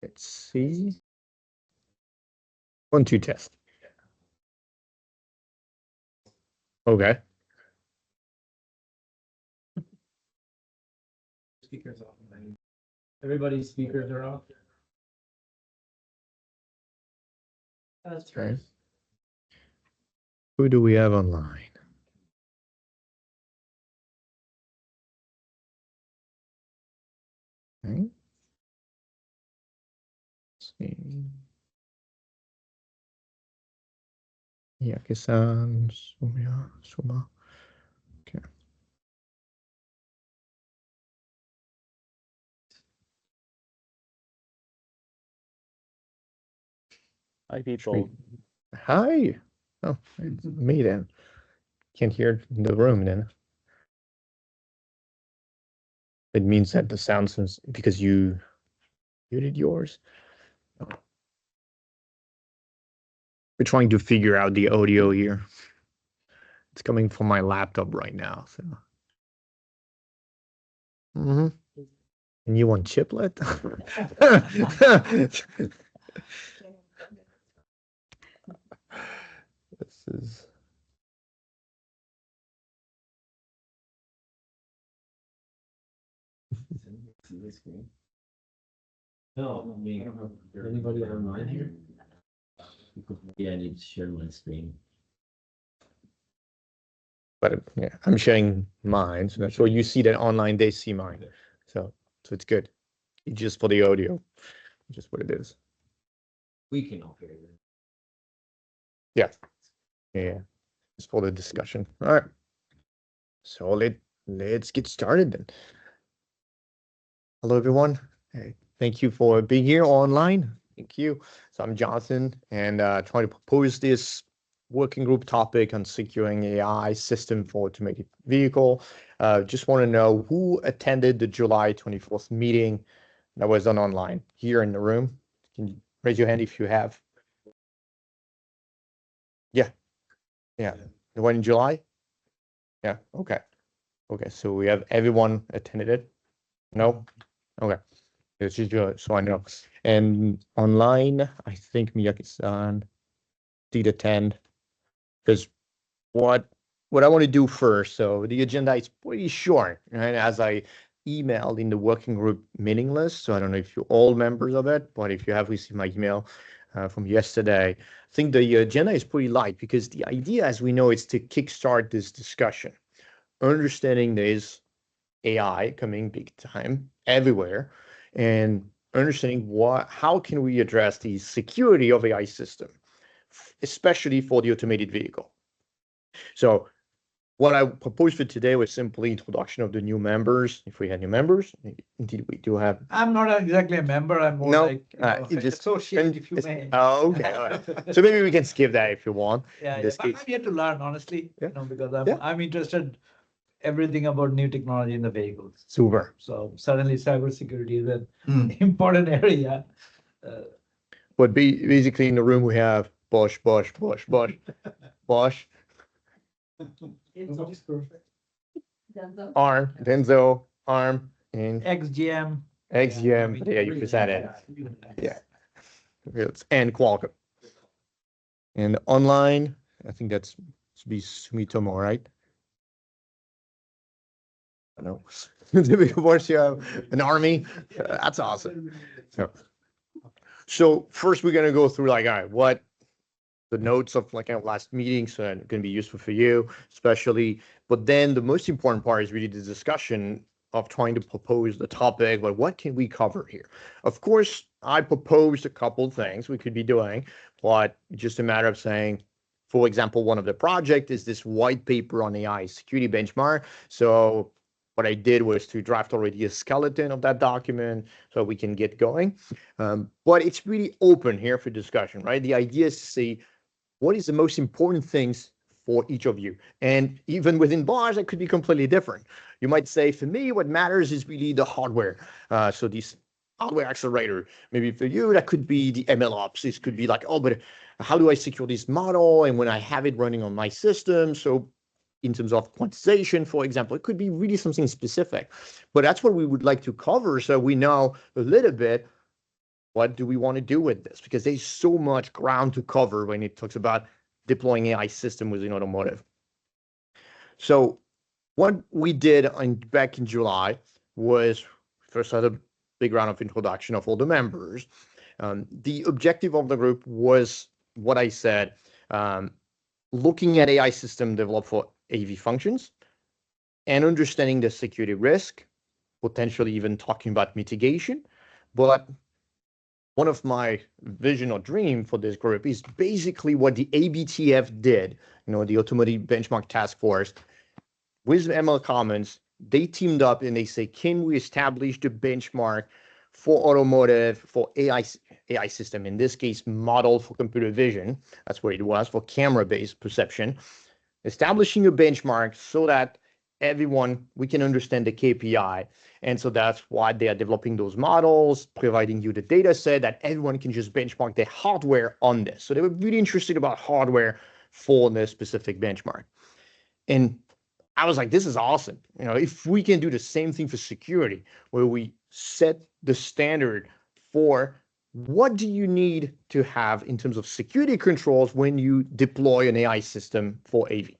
Let's see. 1, 2 test. Okay. Speakers off. Everybody's speakers are off. That's right. Who do we have online? Okay. Let's see. Yaki-san, Suma. Okay. Hi, people. Hi. Oh, it's me then. Can't hear in the room then. It means that the sounds because you muted yours. We're trying to figure out the audio here. It's coming from my laptop right now. So. And you want chiplet? This is. No, I mean, anybody online here? Yeah, I need to share my screen. But yeah, I'm sharing mine, so that's why you see that online. They see mine, so it's good. It's just for the audio, just what it is. We can all hear it. Yeah, it's for the discussion. All right, so let's get started then. Hello, everyone. Hey, thank you for being here online. Thank you. So I'm Jonathan, and trying to propose this working group topic on securing AI system for automated vehicle. Just want to know who attended the July 24th meeting that was done online here in the room. Can you raise your hand if you have? Yeah, the one in July? Yeah, okay. Okay, so we have everyone attended it? No? Okay. It's just so I know. And online, I think Miyake-san did attend, because what I want to do first, so the agenda is pretty short, right? As I emailed in the working group meeting list, so I don't know if you're all members of it, but if you have received my email from yesterday, I think the agenda is pretty light, because the idea, as we know, is to kickstart this discussion, understanding there's AI coming big time everywhere, and understanding how can we address the security of AI system, especially for the automated vehicle. So what I proposed for today was simply introduction of the new members. If we had new members, indeed we do have. I'm not exactly a member. I'm more like associate, if you may. Oh, okay. All right. So maybe we can skip that if you want. Yeah, in this but case. I'm here to learn, honestly. Yeah. Because Yeah. I'm interested everything about new technology in the vehicles. Super. So suddenly cybersecurity is an important area. But basically in the room we have Bosch, Bosch. It's perfect. ARM, Denso, ARM, and XGM. XGM. Yeah, you presented. Yeah. And Qualcomm. And online, I think that's to be Sumitomo, right? I know. Of course, you have an army. That's awesome. So first, we're gonna go through like, all right, what the notes of like our last meeting, so it's gonna be useful for you, especially. But then the most important part is really the discussion of trying to propose the topic, but what can we cover here? Of course, I proposed a couple of things we could be doing, but just a matter of saying, for example, one of the project is this white paper on AI security benchmark. So what I did was to draft already a skeleton of that document so we can get going. But it's really open here for discussion, right? The idea is to see what is the most important things for each of you. And even within bars, it could be completely different. You might say, for me, what matters is really the hardware. So these hardware accelerator, maybe for you, that could be the MLOps. This could be like, oh, but how do I secure this model? And when I have it running on my system, so in terms of quantization, for example, it could be really something specific. But that's what we would like to cover, so we know a little bit what do we want to do with this? Because there's so much ground to cover when it talks about deploying AI system within automotive. So what we did back in July was first had a big round of introduction of all the members. The objective of the group was what I said, looking at AI system developed for AV functions and understanding the security risk, potentially even talking about mitigation. But one of my vision or dream for this group is basically what the ABTF did, the Automotive Benchmark Task Force, with ML Commons. They teamed up and they say, can we establish the benchmark for automotive, for AI system, in this case, model for computer vision. That's what it was, for camera-based perception. Establishing a benchmark so that we can understand the KPI. And so that's why they are developing those models, providing you the data set that everyone can just benchmark their hardware on this. So they were really interested about hardware for the specific benchmark. And I was like, this is awesome. If we can do the same thing for security, where we set the standard for what do you need to have in terms of security controls when you deploy an AI system for AV.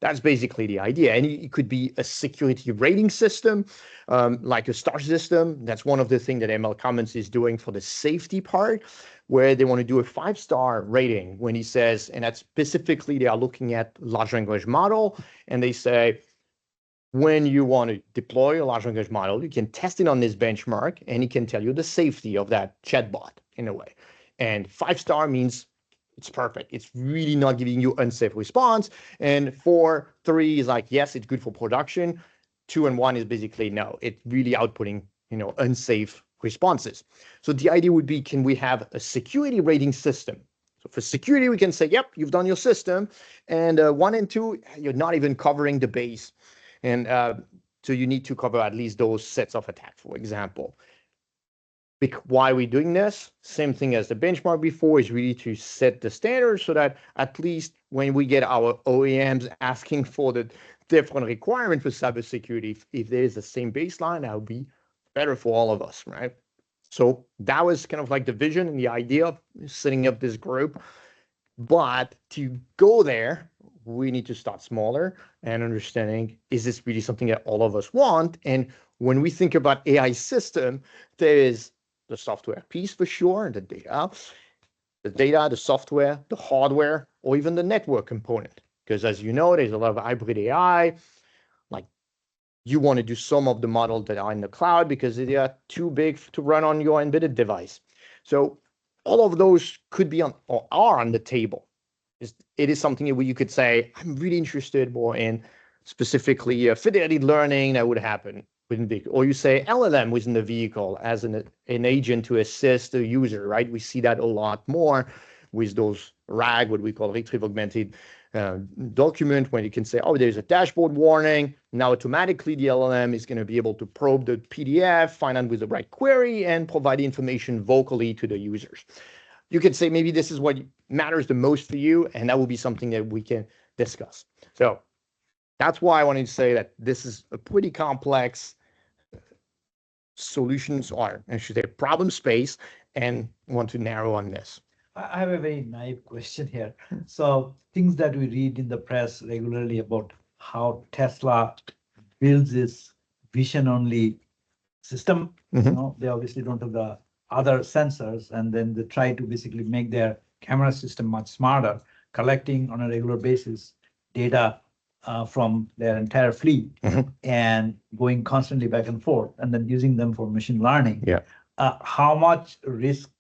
That's basically the idea. And it could be a security rating system, like a star system. That's one of the things that ML Commons is doing for the safety part, where they want to do a 5-star rating when he says, and that's specifically, they are looking at large language model, and they say, when you want to deploy a large language model, you can test it on this benchmark, and it can tell you the safety of that chatbot in a way. And 5-star means it's perfect. It's really not giving you unsafe response. And 4, 3 is like, yes, it's good for production. 2 and 1 is basically no, it's really outputting, unsafe responses. So the idea would be, can we have a security rating system? So for security, we can say, yep, you've done your system. And 1 and 2, you're not even covering the base. And so you need to cover at least those sets of attacks, for example. Why are we doing this? Same thing as the benchmark before, is really to set the standard so that at least when we get our OEMs asking for the different requirement for cybersecurity, if there is the same baseline, that would be better for all of us, right? So that was kind of like the vision and the idea of setting up this group. But to go there, we need to start smaller and understanding, is this really something that all of us want? And when we think about AI system, there is the software piece for sure, and the data, the software, the hardware, or even the network component. Because as you know, there's a lot of hybrid AI. Like, you want to do some of the models that are in the cloud because they are too big to run on your embedded device. So all of those could be on, or are on the table. It is something where you could say, I'm really interested more in specifically fidelity learning that would happen within the vehicle. Or you say LLM within the vehicle as an agent to assist the user, right? We see that a lot more with those RAG, what we call retrieve augmented document, when you can say, oh, there's a dashboard warning. Now automatically the LLM is going to be able to probe the PDF, find out with the right query, and provide the information vocally to the users. You could say maybe this is what matters the most for you, and that will be something that we can discuss. So that's why I wanted to say that this is a pretty complex solutions, or I should say problem space, and want to narrow on this. I have a very naive question here. So things that we read in the press regularly about how Tesla builds this vision-only system, they obviously don't have the other sensors, and then they try to basically make their camera system much smarter, collecting on a regular basis data from their entire fleet and going constantly back and forth, and then using them for machine learning. Yeah. How much risk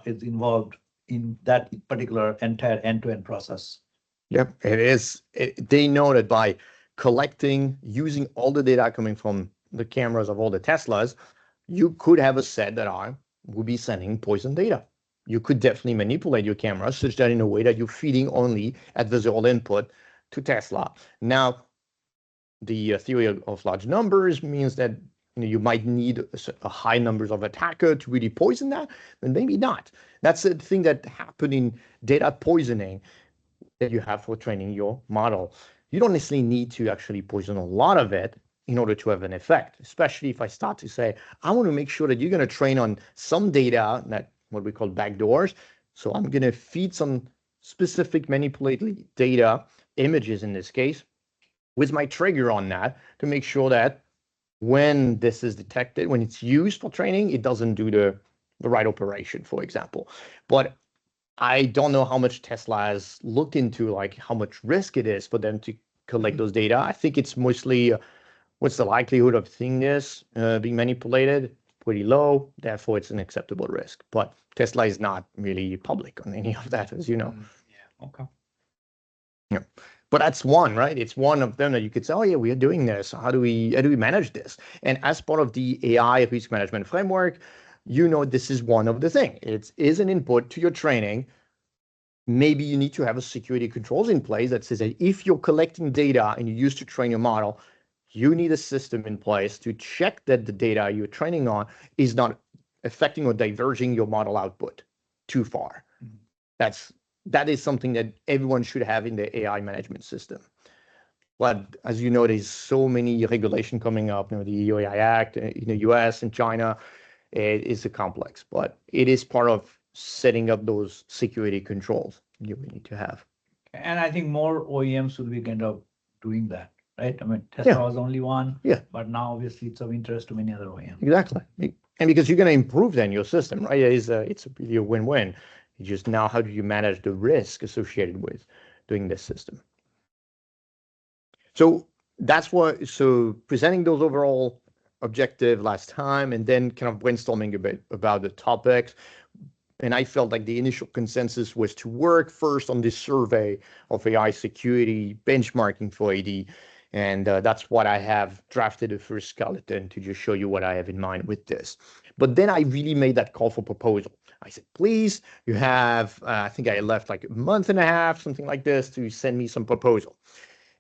is involved in that particular entire end-to-end process? Yep, it is. They know that by using all the data coming from the cameras of all the Teslas, you could have a set that would be sending poison data. You could definitely manipulate your camera such that in a way that you're feeding only at visual input to Tesla. Now, the theory of large numbers means that you might need a high numbers of attacker to really poison that, but maybe not. That's the thing that happened in data poisoning that you have for training your model. You don't necessarily need to actually poison a lot of it in order to have an effect, especially if I start to say, I want to make sure that you're going to train on some data that what we call backdoors. So I'm going to feed some specific manipulated data, images in this case, with my trigger on that to make sure that when this is detected, when it's used for training, it doesn't do the right operation, for example. But I don't know how much Tesla has looked into, like how much risk it is for them to collect those data. I think it's mostly what's the likelihood of seeing this being manipulated? Pretty low, therefore it's an acceptable risk. But Tesla is not really public on any of that, as you know. Yeah, okay. Yeah, but that's one, right? It's one of them that you could say, oh yeah, we are doing this. How do we manage this? And as part of the AI risk management framework, you know, this is one of the things. It is an input to your training. Maybe you need to have a security controls in place that says that if you're collecting data and you use to train your model, you need a system in place to check that the data you're training on is not affecting or diverging your model output too far. That is something that everyone should have in the AI management system. But as you know, there's so many regulation coming up, you know, the AI Act in the US and China. It is a complex, but it is part of setting up those security controls you need to have. And I think more OEMs will be kind of doing that, right? I mean, Tesla was only one, but now obviously it's of interest to many other OEMs. Exactly. And because you're going to improve then your system, right? It's really a win-win. It's just now, how do you manage the risk associated with doing this system? So that's what, so presenting those overall objective last time and then kind of brainstorming a bit about the topics. And I felt like the initial consensus was to work first on this survey of AI security benchmarking for AD. And that's what I have drafted the first skeleton to just show you what I have in mind with this. But then I really made that call for proposal. I said, please, you have, I think I left like a month and a half, something like this, to send me some proposal.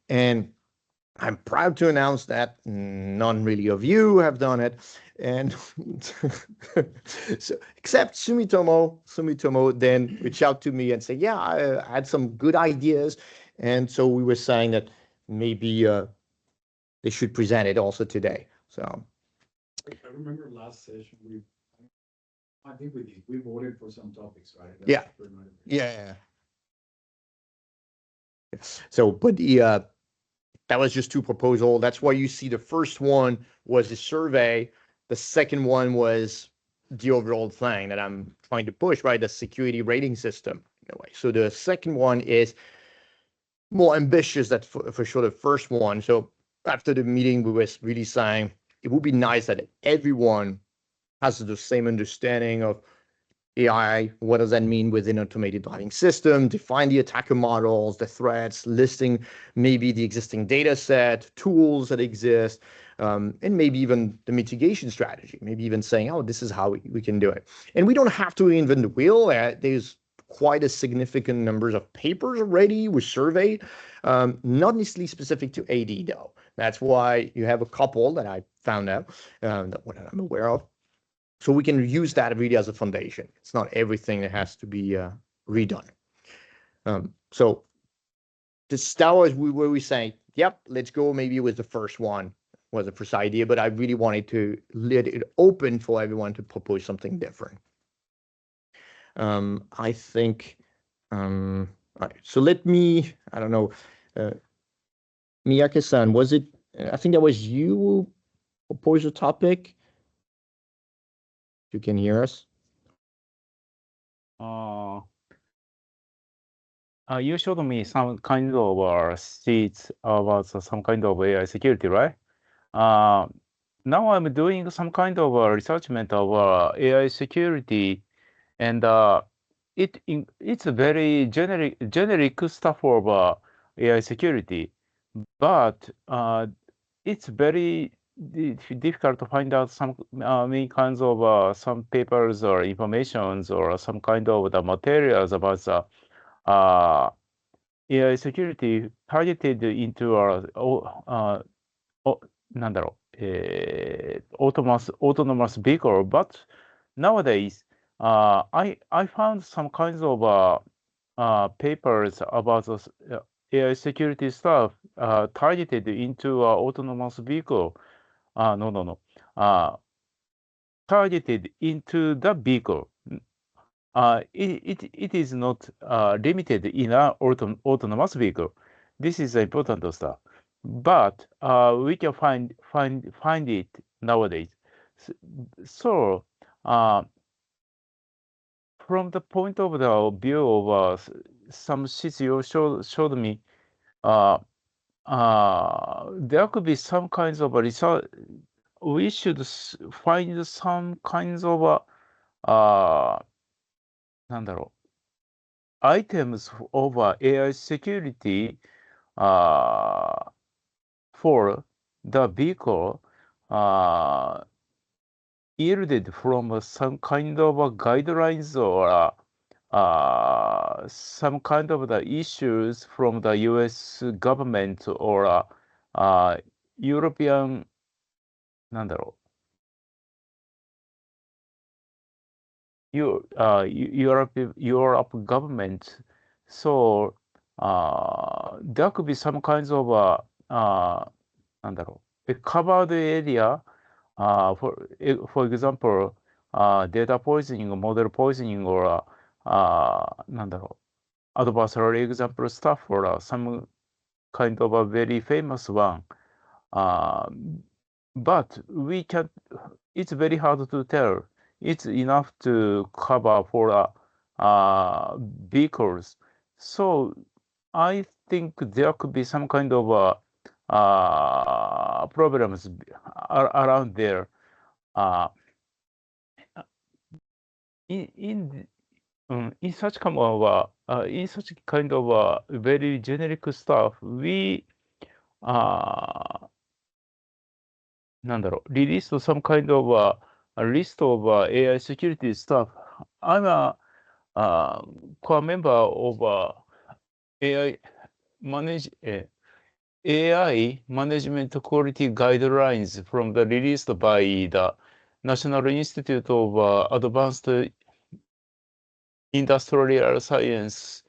And I'm proud to announce that none really of you have done it. And so, except Sumitomo then reached out to me and said, yeah, I had some good ideas. And so we were saying that maybe they should present it also today. So I remember last session, I think we voted for some topics, right? Yeah. So, but that was just two proposals. That's why you see the first one was the survey. The second one was the overall thing that I'm trying to push, right? The security rating system in a way. So the second one is more ambitious than for sure the first one. So after the meeting, we was really saying it would be nice that everyone has the same understanding of AI, what does that mean within automated driving system, define the attacker models, the threats, listing maybe the existing data set, tools that exist, and maybe even the mitigation strategy, maybe even saying, oh, this is how we can do it. And we don't have to reinvent the wheel. There's quite a significant numbers of papers already with survey, not necessarily specific to AD though. That's why you have a couple that I found out that I'm aware of. So we can use that really as a foundation. It's not everything that has to be redone. So that was where we say, yep, let's go maybe with the first one was the first idea, but I really wanted to let it open for everyone to propose something different. I think, all right, so let me, I don't know, Miyake-san, was it, I think that was you who proposed a topic? You can hear us? You showed me some kind of sheets about some kind of AI security, right? Now I'm doing some kind of researchment of AI security, and it's a very generic stuff of AI security, but it's very difficult to find out some many kinds of some papers or informations or some kind of the materials about the AI security targeted into autonomous vehicle. But nowadays, I found some kinds of papers about this AI security stuff targeted into autonomous vehicle. Targeted into the vehicle, it is not limited in an autonomous vehicle. This is important stuff. But we can find it nowadays. So from the point of the view of some sheets you showed me, there could be some kinds of research. We should find some kinds of なんだろう items of AI security for the vehicle yielded from some kind of guidelines or some kind of the issues from the US government or European なんだろう Europe government. So there could be some kinds of なんだろう a covered area for example data poisoning or model poisoning or なんだろう adversarial example stuff or some kind of a very famous one. But we can, it's very hard to tell. It's enough to cover for vehicles. So I think there could be some kind of problems around there. In such kind of very generic stuff, we なんだろう released some kind of a list of AI security stuff. I'm a core member of AI management quality guidelines from the released by the National Institute of Advanced Industrial Science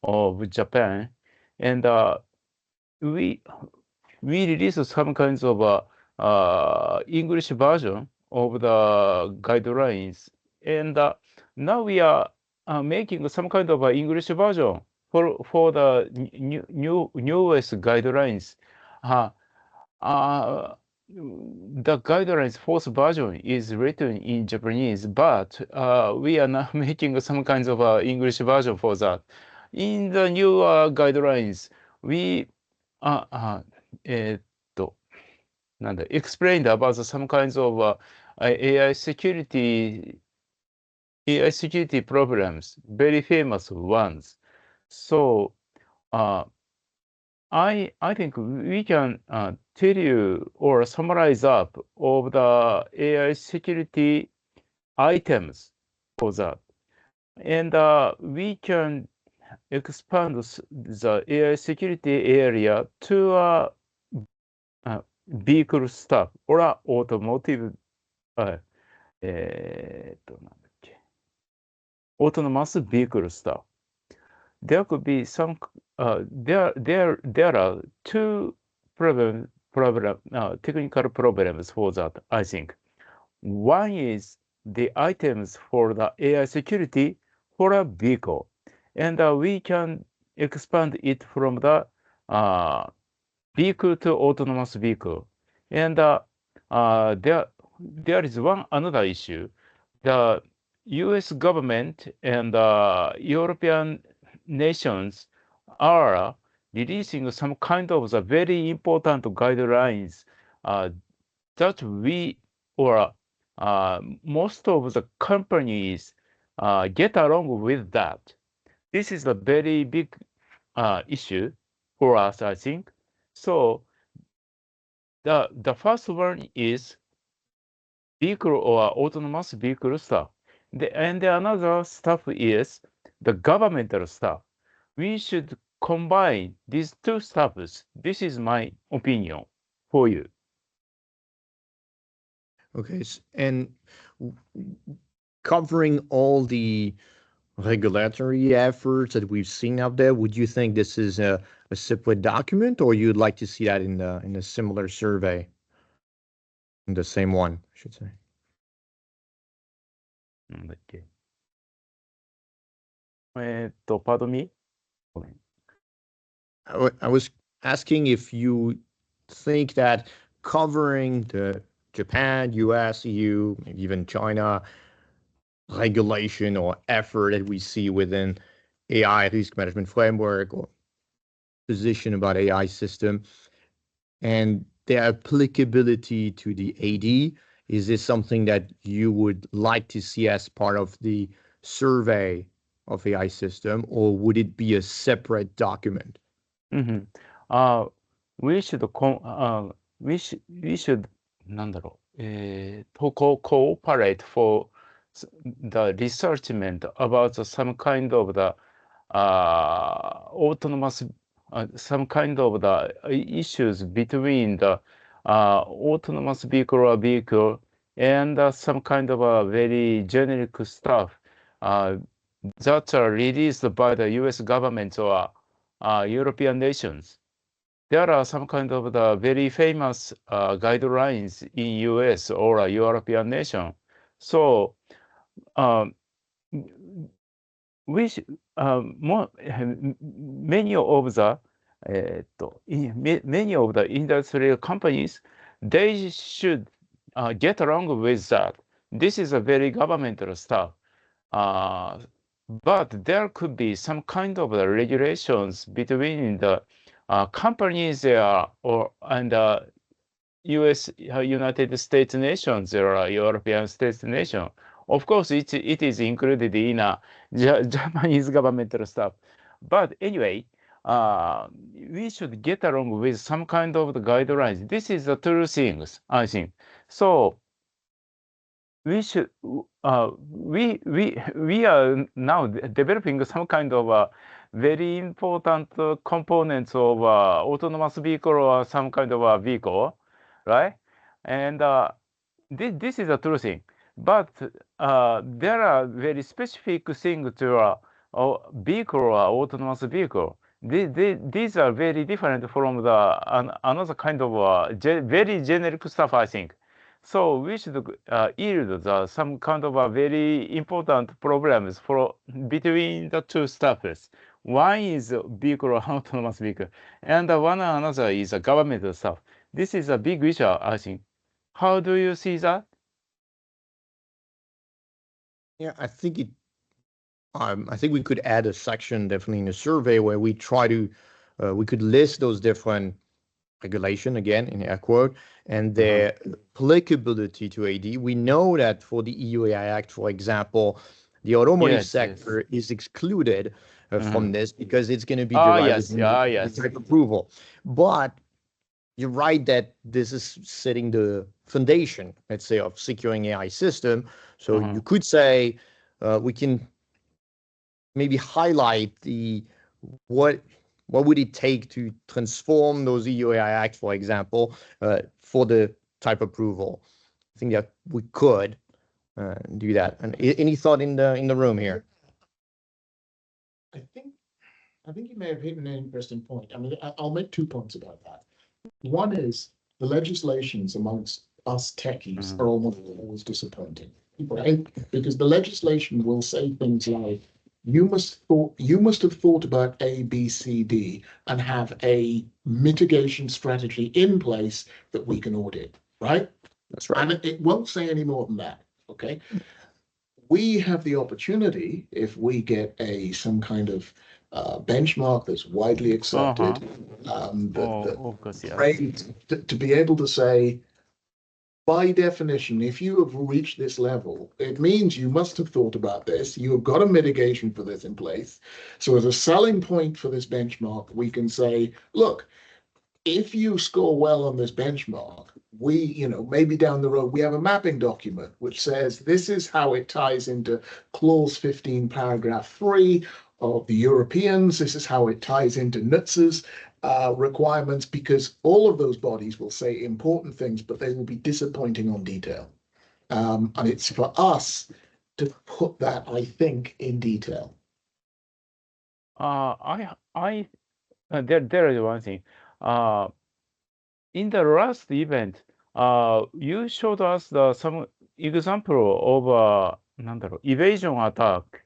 of Japan, and we released some kinds of English version of the guidelines, and now we are making some kind of English version for the newest guidelines. The guidelines fourth version is written in Japanese, but we are now making some kinds of English version for that. In the new guidelines, we explained about some kinds of AI security problems, very famous ones. So I think we can tell you or summarize up of the AI security items for that, and we can expand the AI security area to vehicle stuff or automotive なんだっけ autonomous vehicle stuff. There could be some there are two technical problems for that, I think. One is the items for the AI security for a vehicle, and we can expand it from the vehicle to autonomous vehicle. And there is another issue. The US government and European nations are releasing some kind of the very important guidelines that we or most of the companies get along with that. This is a very big issue for us, I think. So the first one is vehicle or autonomous vehicle stuff. And the another stuff is the governmental stuff. We should combine these two stuffs. This is my opinion for you. Okay, and covering all the regulatory efforts that we've seen out there, would you think this is a separate document, or you'd like to see that in a similar survey, in the same one, I should say? pardon me? I was asking if you think that covering the Japan, US, EU, maybe even China regulation or effort that we see within AI risk management framework or position about AI system and their applicability to the AD, is this something that you would like to see as part of the survey of AI system, or would it be a separate document? Mm-hmm. We should we should なんだろう、cooperate for the researchment about some kind of the autonomous some kind of the issues between the autonomous vehicle or vehicle and some kind of a very generic stuff that are released by the US government or European nations. There are some kind of the very famous guidelines in US or a European nation. So we many of the many of the industrial companies, they should get along with that. This is a very governmental stuff. But there could be some kind of regulations between the companies there and US, United States nations or European States nation. Of course, it is included in Japanese governmental stuff. But anyway, we should get along with some kind of the guidelines. This is the true things, I think. So we should we are now developing some kind of very important components of autonomous vehicle or some kind of a vehicle, right? And this is a true thing. But there are very specific things to a vehicle or autonomous vehicle. These are very different from the another kind of very generic stuff, I think. So we should yield some kind of very important problems for between the two stuffs. One is vehicle or autonomous vehicle, and one another is a governmental stuff. This is a big issue, I think. How do you see that? Yeah, I think we could add a section definitely in the survey where we try to we could list those different regulation again in air quote and their applicability to AD. We know that for the EU AI Act, for example, the automotive sector is excluded from this because it's going to be derived in type approval. But you're right that this is setting the foundation, let's say, of securing AI system. So you could say we can maybe highlight what would it take to transform those EU AI Act, for example, for the type approval. I think that we could do that. And any thought in the room here? I think you may have hit an interesting point. I mean, I'll make 2 points about that. One is the legislations amongst us techies are always disappointing, right? Because the legislation will say things like, you must have thought about A, B, C, D, and have a mitigation strategy in place that we can audit, right? That's right. And it won't say any more than that, okay? We have the opportunity, if we get some kind of benchmark that's widely accepted, to be able to say, by definition, if you have reached this level, it means you must have thought about this. You have got a mitigation for this in place. So as a selling point for this benchmark, we can say, look, if you score well on this benchmark, maybe down the road, we have a mapping document which says this is how it ties into clause 15, paragraph 3 of the Europeans. This is how it ties into NHTSA's requirements, because all of those bodies will say important things, but they will be disappointing on detail. And it's for us to put that, I think, in detail. There is one thing. In the last event, you showed us some example of evasion attack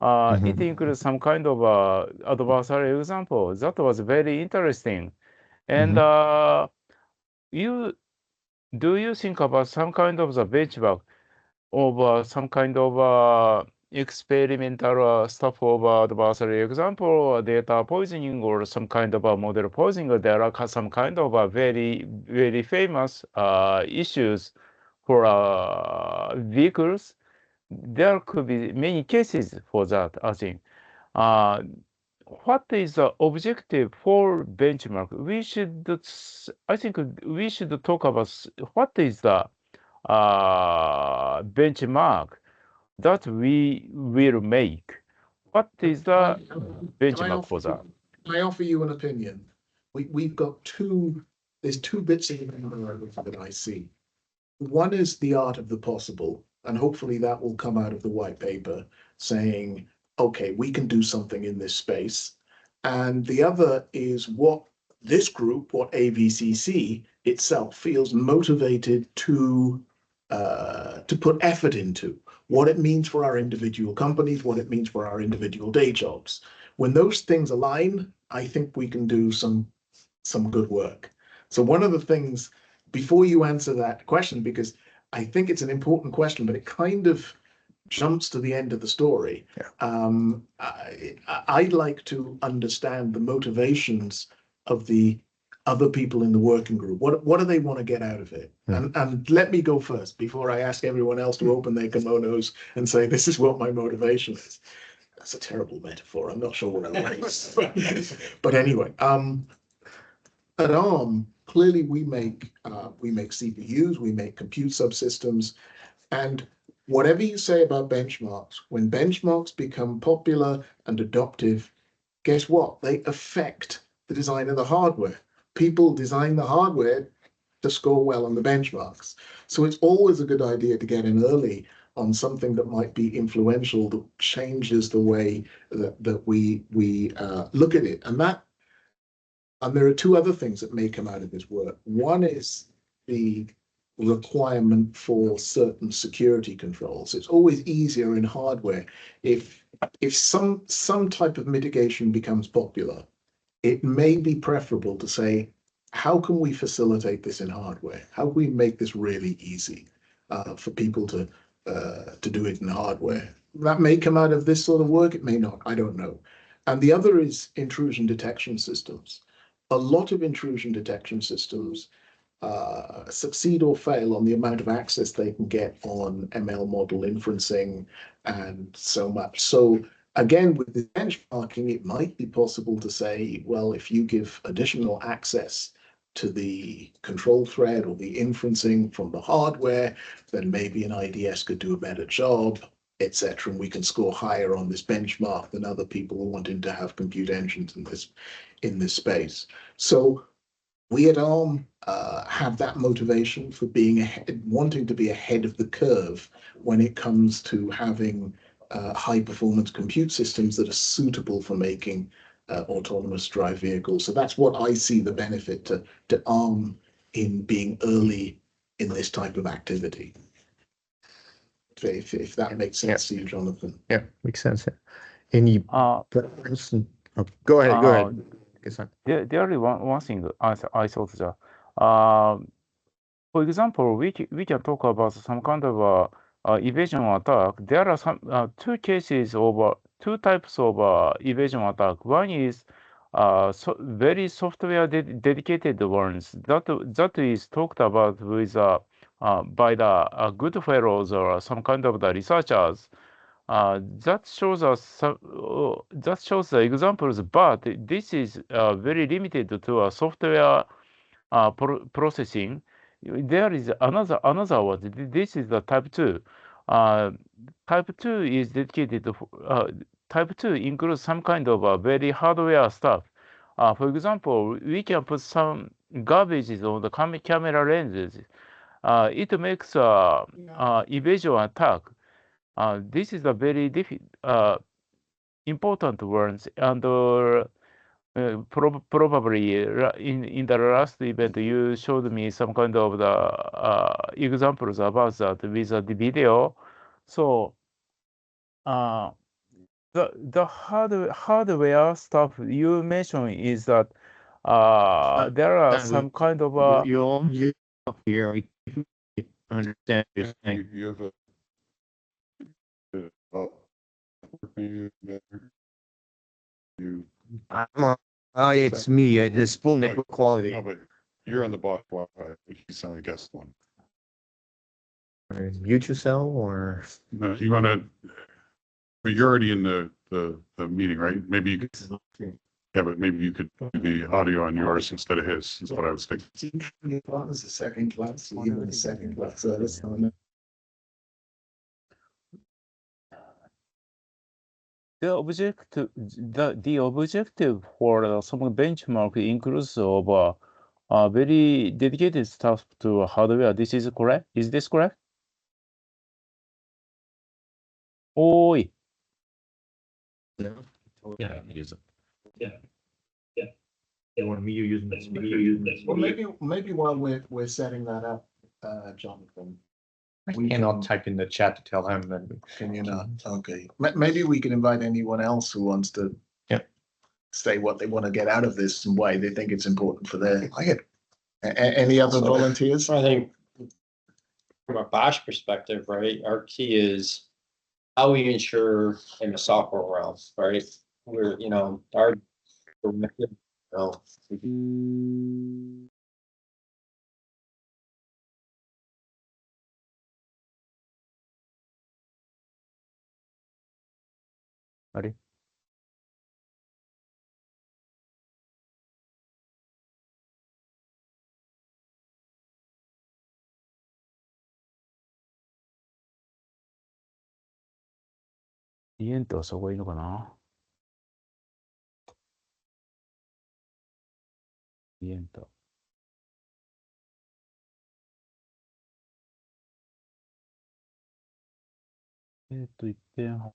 It includes some kind of adversarial example. That was very interesting. And do you think about some kind of the benchmark of some kind of experimental stuff of adversarial example or data poisoning or some kind of a model poisoning? There are some kind of very, very famous issues for vehicles. There could be many cases for that, I think. What is the objective for benchmark? I think we should talk about what is the benchmark that we will make. What is the benchmark for that? Can I offer you an opinion? We've got there's two bits of the memorandum that I see. One is the art of the possible, and hopefully that will come out of the white paper saying, okay, we can do something in this space. And the other is what this group, what AVCC itself feels motivated to put effort into, what it means for our individual companies, what it means for our individual day jobs. When those things align, I think we can do some good work. So one of the things, before you answer that question, because I think it's an important question, but it kind of jumps to the end of the story. Yeah. I'd like to understand the motivations of the other people in the working group. What do they want to get out of it? And let me go first before I ask everyone else to open their kimonos and say, this is what my motivation is. That's a terrible metaphor. I'm not sure what I like. But anyway, at ARM, clearly we make CPUs, we make compute subsystems, and whatever you say about benchmarks, when benchmarks become popular and adoptive, guess what? They affect the design of the hardware. People design the hardware to score well on the benchmarks. So it's always a good idea to get in early on something that might be influential, that changes the way that we look at it. And there are two other things that may come out of this work. One is the requirement for certain security controls. It's always easier in hardware if some type of mitigation becomes popular. It may be preferable to say, how can we facilitate this in hardware? How can we make this really easy for people to do it in hardware? That may come out of this sort of work. It may not. I don't know. And the other is intrusion detection systems. A lot of intrusion detection systems succeed or fail on the amount of access they can get on ML model inferencing and so much. So again, with the benchmarking, it might be possible to say, well, if you give additional access to the control thread or the inferencing from the hardware, then maybe an IDS could do a better job, etc. And we can score higher on this benchmark than other people wanting to have compute engines in this space. So we at ARM have that motivation for wanting to be ahead of the curve when it comes to having high performance compute systems that are suitable for making autonomous drive vehicles. So that's what I see the benefit to ARM in being early in this type of activity. If that makes sense to you, Jonathan. Yeah, makes sense. Any preference? Oh, go ahead. There is one thing I thought that, for example, we can talk about some kind of evasion attack. There are some two types of evasion attack. One is very software dedicated ones that is talked about with by the good fellows or some kind of the researchers. That shows the examples, but this is very limited to a software processing. There is another one. This is the type 2. Type 2 is dedicated to type 2 includes some kind of very hardware stuff. For example, we can put some garbages on the camera lenses. It makes evasion attack. This is a very important ones, and probably in the last event you showed me some kind of the examples about that with the video. So the hardware stuff you mentioned is that there are some kind of You here, I understand what you're saying. You have a. You, It's me, it's full network quality. no, but you're on the box Wi-Fi, he's on the guest one. Mute yourself or? No, you wanna, but you're already in the meeting, right? Maybe you could, yeah, but maybe you could do the audio on yours instead of his, is what I was thinking. It's a second class, even a second class service. the objective for some benchmark includes of very dedicated stuff to hardware. This is correct? Is this correct? Oi. No. Yeah, use it. They want me using this. Well, maybe while we're setting that up, Jonathan, I cannot type in the chat to tell him that. can you not? Okay, maybe we can invite anyone else who wants to. Yeah. Say what they want to get out of this and why they think it's important for their. Any other volunteers? I think from a Bosch perspective, right, our key is how we ensure in the software realm, right? We're, our.あれリエントはそこがいいのかなリエント。一遍。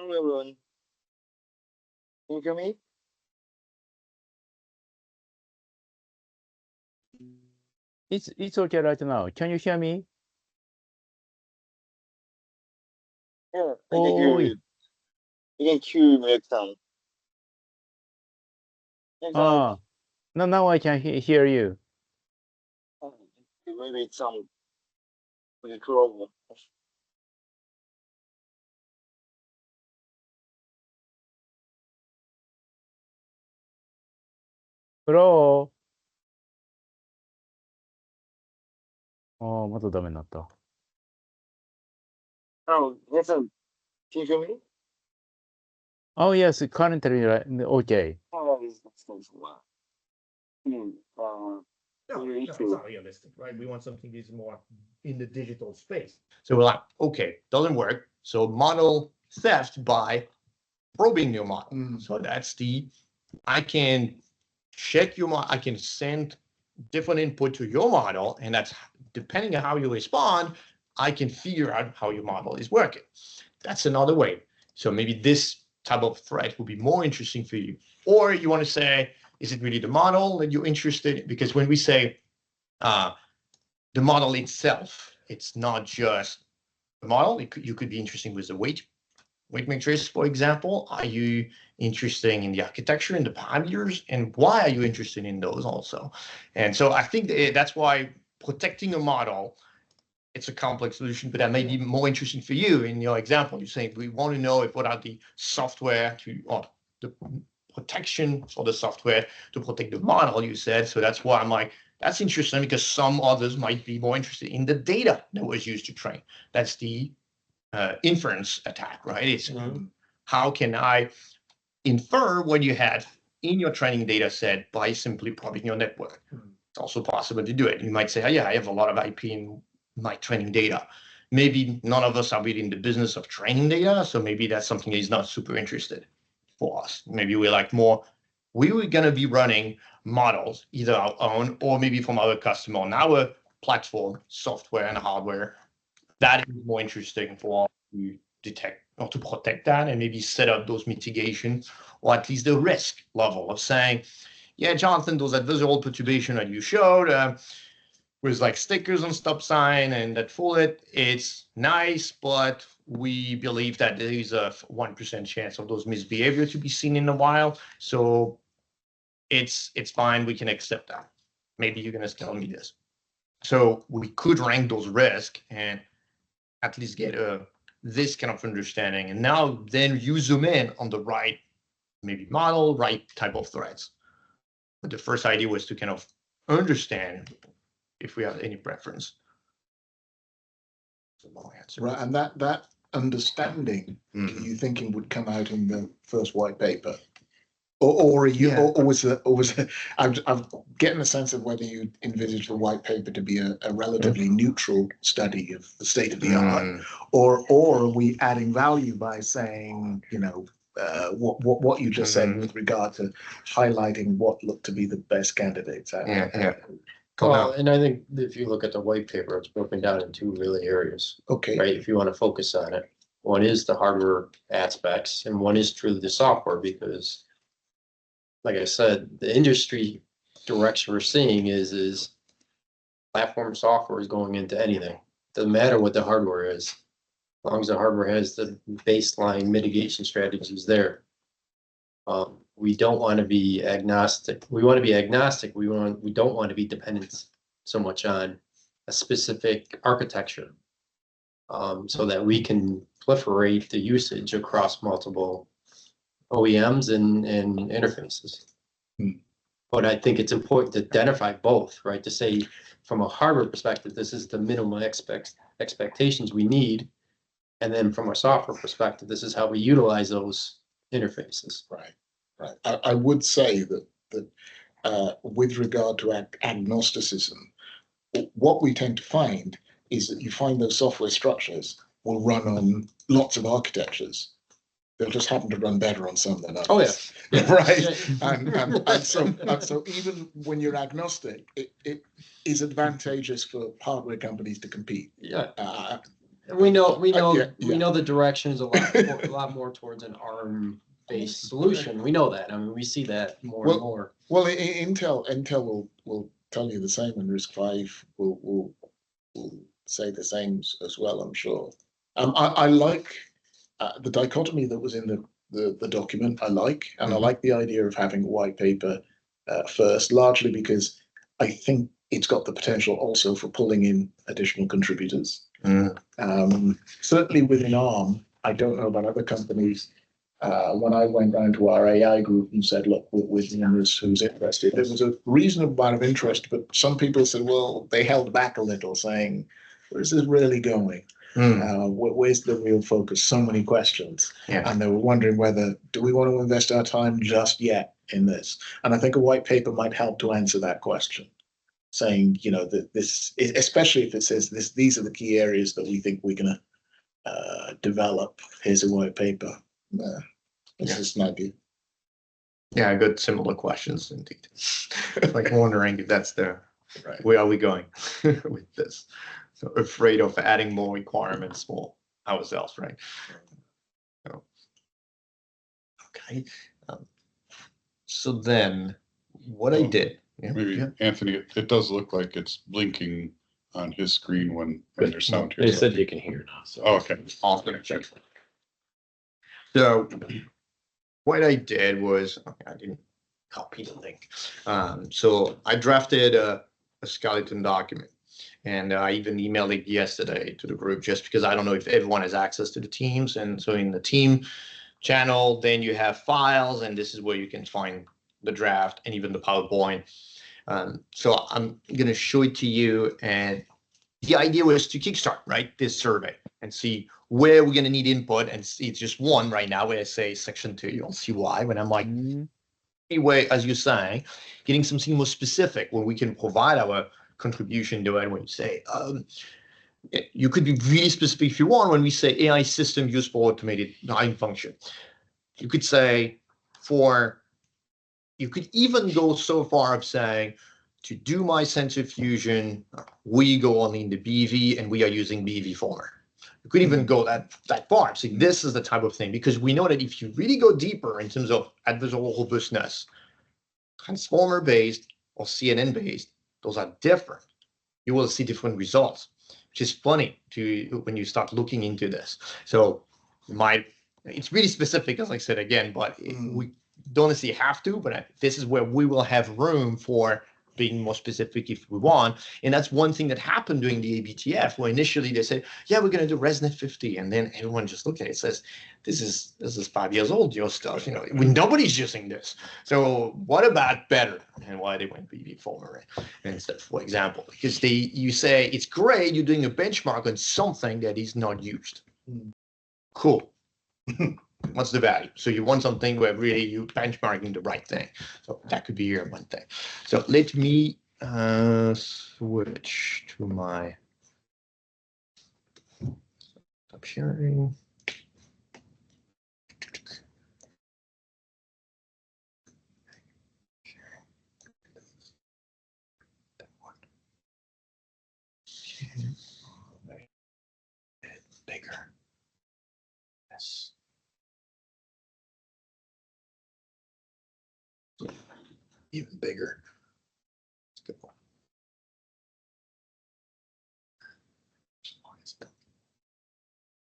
Hello everyone. Can you hear me? It's okay right now. Can you hear me? Yeah, I can hear Oi. you. I can hear you, Mike-san. Mike-san, Now I can hear you. maybe it's some problem. Hello? またダメになった。Oh, listen, can you hear me? Oh, yes, currently, okay. Oh, No, it's not realistic, right? We want something that's more in the digital space. So we're like, okay, doesn't work. So model theft by probing your model. So that's I can check your model, I can send different input to your model, and that's depending on how you respond, I can figure out how your model is working. That's another way. So maybe this type of threat will be more interesting for you. Or you want to say, is it really the model that you're interested in? Because when we say the model itself, it's not just the model. You could be interested with the weight matrix, for example. Are you interested in the architecture and the parameters? And why are you interested in those also? And so I think that's why protecting a model, it's a complex solution, but that may be more interesting for you. In your example, you're saying we want to know what are the software or the protection for the software to protect the model, you said. So that's why I'm like, that's interesting, because some others might be more interested in the data that was used to train. That's the inference attack, right? It's how can I infer what you had in your training data set by simply probing your network? It's also possible to do it. You might say, oh, yeah, I have a lot of IP in my training data. Maybe none of us are really in the business of training data, so maybe that's something that is not super interested for us. Maybe we're like more, we were going to be running models, either our own or maybe from other customer on our platform, software and hardware. That is more interesting for us to detect or to protect that, and maybe set up those mitigations, or at least the risk level of saying, yeah, Jonathan, those adversarial perturbation that you showed with like stickers on stop sign and that bullet, it's nice, but we believe that there is a 1% chance of those misbehavior to be seen in the wild. So it's fine. We can accept that. Maybe you're going to tell me this. So we could rank those risks and at least get this kind of understanding. And now then you zoom in on the right, maybe model, right type of threats. But the first idea was to kind of understand if we have any preference. Right, and that understanding, do you thinking would come out in the first white paper, or are you, or was it? I'm getting a sense of whether you envisage the white paper to be a relatively neutral study of the state of the art, or are we adding value by saying, you know, what you just said with regard to highlighting what looked to be the best candidates? Well, and I think if you look at the white paper, it's broken down in two really areas. Okay. Right, if you want to focus on it. One is the hardware aspects, and one is truly the software, because like I said, the industry direction we're seeing is platform software is going into anything. Doesn't matter what the hardware is, as long as the hardware has the baseline mitigation strategies there. We don't want to be agnostic. We want to be agnostic. We don't want to be dependent so much on a specific architecture, so that we can proliferate the usage across multiple OEMs and interfaces. But I think it's important to identify both, right? To say from a hardware perspective, this is the minimum expectations we need. And then from a software perspective, this is how we utilize those interfaces. Right. Right. I would say that with regard to agnosticism, what we tend to find is that you find those software structures will run on lots of architectures. They'll just happen to run better on some than others. Oh yeah, right. And so even when you're agnostic, it is advantageous for hardware companies to compete. Yeah. We know the direction is a lot more towards an ARM-based solution. We know that. I mean, we see that more and more. Well, Intel will tell you the same, and RISC-V will say the same as well, I'm sure. I like the dichotomy that was in the document. I like the idea of having a white paper first, largely because I think it's got the potential also for pulling in additional contributors. Certainly within ARM, I don't know about other companies. When I went down to our AI group and said, look, with numerous who's interested, there was a reasonable amount of interest, but some people said, well, they held back a little, saying, where's this really going? Where's the real focus? So many questions. And they were wondering whether, do we want to invest our time just yet in this. And I think a white paper might help to answer that question, saying, you know, that this, especially if it says this, these are the key areas that we think we're going to develop. Here's a white paper. It's just an idea. Yeah, I got similar questions indeed. Like wondering if that's the, Right. where are we going with this? So afraid of adding more requirements for ourselves, right? So, okay. So then what I did, Maybe Anthony, it does look like it's blinking on his screen when there's sound here. They said you can hear now, so. Oh, okay. awesome. So what I did was, okay, I didn't copy the link. So I drafted a skeleton document, and I even emailed it yesterday to the group, just because I don't know if everyone has access to the Teams. And so in the team channel, then you have files, and this is where you can find the draft and even the PowerPoint. So I'm going to show it to you. And the idea was to kickstart, right, this survey and see where we're going to need input. And see, it's just one right now where I say section 2. You don't see why when I'm like, anyway, as you're saying, getting something more specific where we can provide our contribution to it. When you say, you could be really specific if you want. When we say AI system used for automated line function, you could say you could even go so far of saying, to do my sensor fusion, we go only in the BV and we are using BV former. You could even go that far. See, this is the type of thing, because we know that if you really go deeper in terms of adversarial robustness, transformer based or CNN based, those are different. You will see different results, which is funny when you start looking into this. So it's really specific, as I said again, but we don't necessarily have to, but this is where we will have room for being more specific if we want. And that's one thing that happened during the ABTF, where initially they said, yeah, we're going to do ResNet 50. And then everyone just looked at it and says, this is 5 years old, your stuff, nobody's using this. So what about better? And why they went BV former instead, for example, because you say it's great, you're doing a benchmark on something that is not used. Cool. What's the value? So you want something where really you benchmarking the right thing. So that could be your one thing. So let me switch to my stop sharing. Bigger. Yes. Even bigger. Let's go.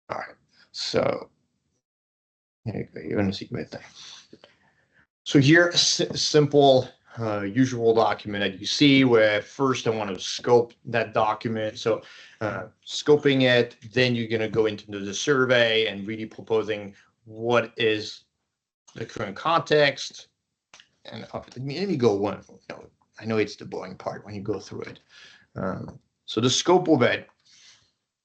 All right. So here you go. You're going to see my thing. So here, simple, usual document that you see, where first I want to scope that document. So scoping it, then you're going to go into the survey and really proposing what is the current context. And let me go one. I know it's the boring part when you go through it. So the scope of it,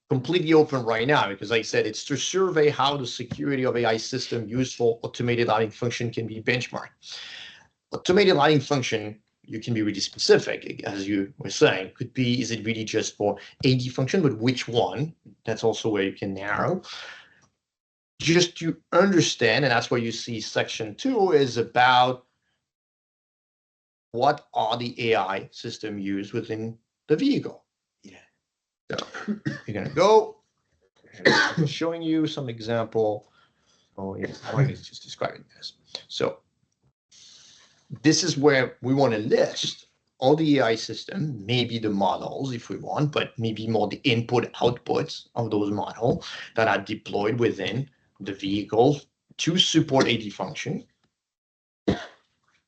completely open right now, because like I said, it's to survey how the security of AI system used for automated lighting function can be benchmarked. Automated lighting function, you can be really specific, as you were saying. Could be, is it really just for AD function, but which one? That's also where you can narrow. Just to understand, and that's where you see section 2 is about what are the AI system used within the vehicle. So you're going to go, showing you some example. Oh, yeah, it's just describing this. So this is where we want to list all the AI system, maybe the models if we want, but maybe more the input outputs of those models that are deployed within the vehicle to support AD function.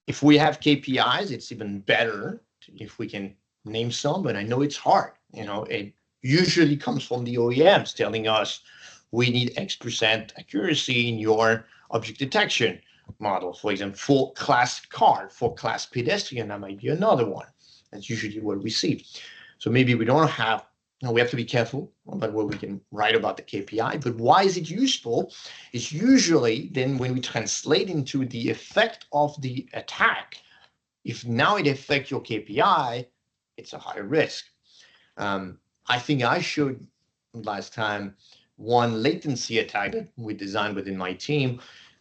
If we have KPIs, it's even better if we can name some, but I know it's hard. It usually comes from the OEMs telling us we need X% accuracy in your object detection model. For example, for class car, for class pedestrian, that might be another one. That's usually what we see. So maybe we don't have Now we have to be careful about what we can write about the KPI, but why is it useful? It's usually then when we translate into the effect of the attack, if now it affects your KPI, it's a higher risk. I think I showed last time one latency attack that we designed within my team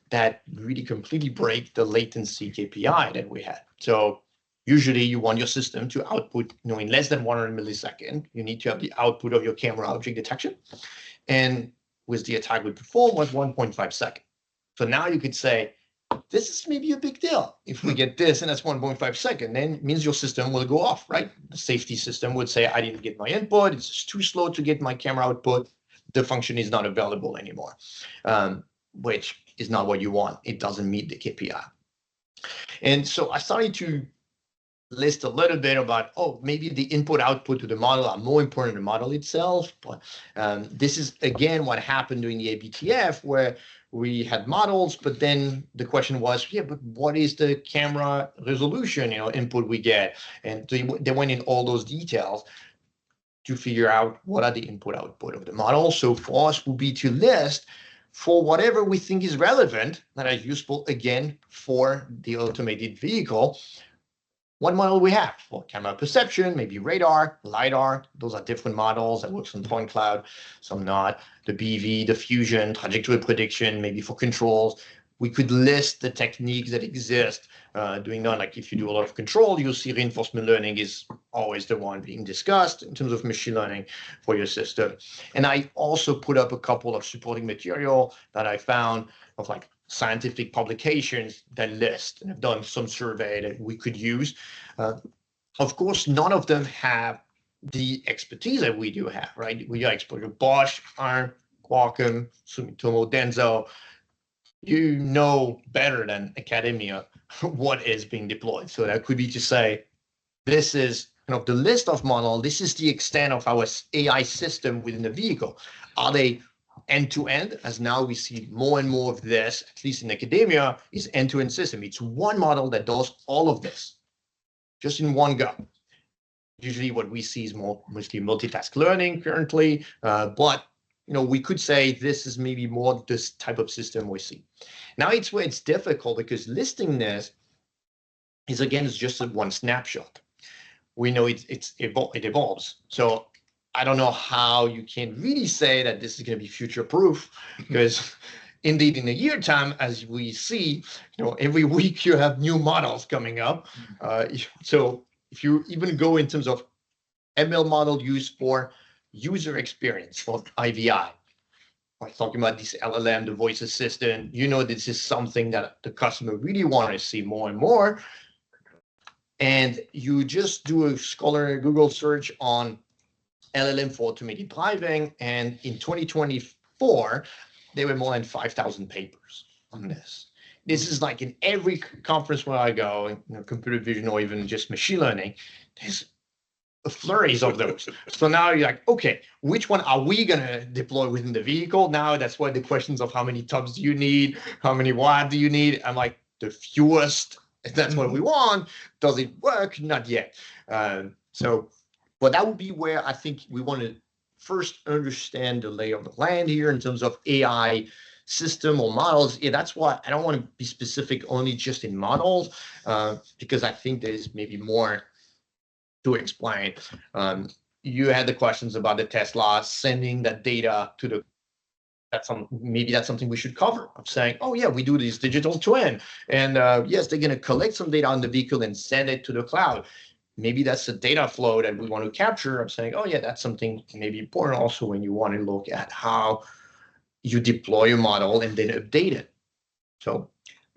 that really completely break the latency KPI that we had. So usually you want your system to output, in less than 100 milliseconds, you need to have the output of your camera object detection. And with the attack we performed was 1.5 seconds. So now you could say, this is maybe a big deal. If we get this and that's 1.5 seconds, then it means your system will go off, right? The safety system would say, I didn't get my input. It's just too slow to get my camera output. The function is not available anymore, which is not what you want. It doesn't meet the KPI. And so I started to list a little bit about, maybe the input output to the model are more important than the model itself. But this is, again, what happened during the ABTF, where we had models, but then the question was, but what is the camera resolution, input we get? And they went in all those details to figure out what are the input output of the model. So for us will be to list for whatever we think is relevant, that is useful, again, for the automated vehicle, what model we have for camera perception, maybe radar, LiDAR. Those are different models that works on point cloud, some not. The BV, the fusion, trajectory prediction, maybe for controls. We could list the techniques that exist doing that. Like if you do a lot of control, you'll see reinforcement learning is always the one being discussed in terms of machine learning for your system. And I also put up a couple of supporting material that I found of like scientific publications that list and have done some survey that we could use. Of course, none of them have the expertise that we do have, right? We are exposure Bosch, ARM, Qualcomm, Sumitomo, Denso. You know better than academia what is being deployed. So that could be to say, this is kind of the list of models. This is the extent of our AI system within the vehicle. Are they end-to-end? As now we see more and more of this, at least in academia, is end-to-end system. It's one model that does all of this, just in one go. Usually what we see is mostly multitask learning currently, but we could say this is maybe more this type of system we see. Now it's where it's difficult because listing this is, again, it's just one snapshot. We know it evolves. So I don't know how you can really say that this is going to be future proof, because indeed in a year time, as we see, every week you have new models coming up. So if you even go in terms of ML model used for user experience, for IVI, we're talking about this LLM, the voice assistant, this is something that the customer really want to see more and more. And you just do a Scholar Google search on LLM for automated driving, and in 2024, there were more than 5,000 papers on this. This is like in every conference where I go, computer vision or even just machine learning, there's a flurries of those. So now you're like, okay, which one are we going to deploy within the vehicle? Now that's why the questions of how many TOPS do you need? How many watt do you need? I'm like, the fewest, if that's what we want. Does it work? Not yet. But that would be where I think we want to first understand the lay of the land here in terms of AI system or models. Yeah, that's why I don't want to be specific only just in models, because I think there's maybe more to explain. You had the questions about the Tesla sending that data to the, maybe that's something we should cover. I'm saying, oh yeah, we do this digital twin, and yes, they're going to collect some data on the vehicle and send it to the cloud. Maybe that's the data flow that we want to capture. I'm saying, oh yeah, that's something maybe important also when you want to look at how you deploy your model and then update it. So,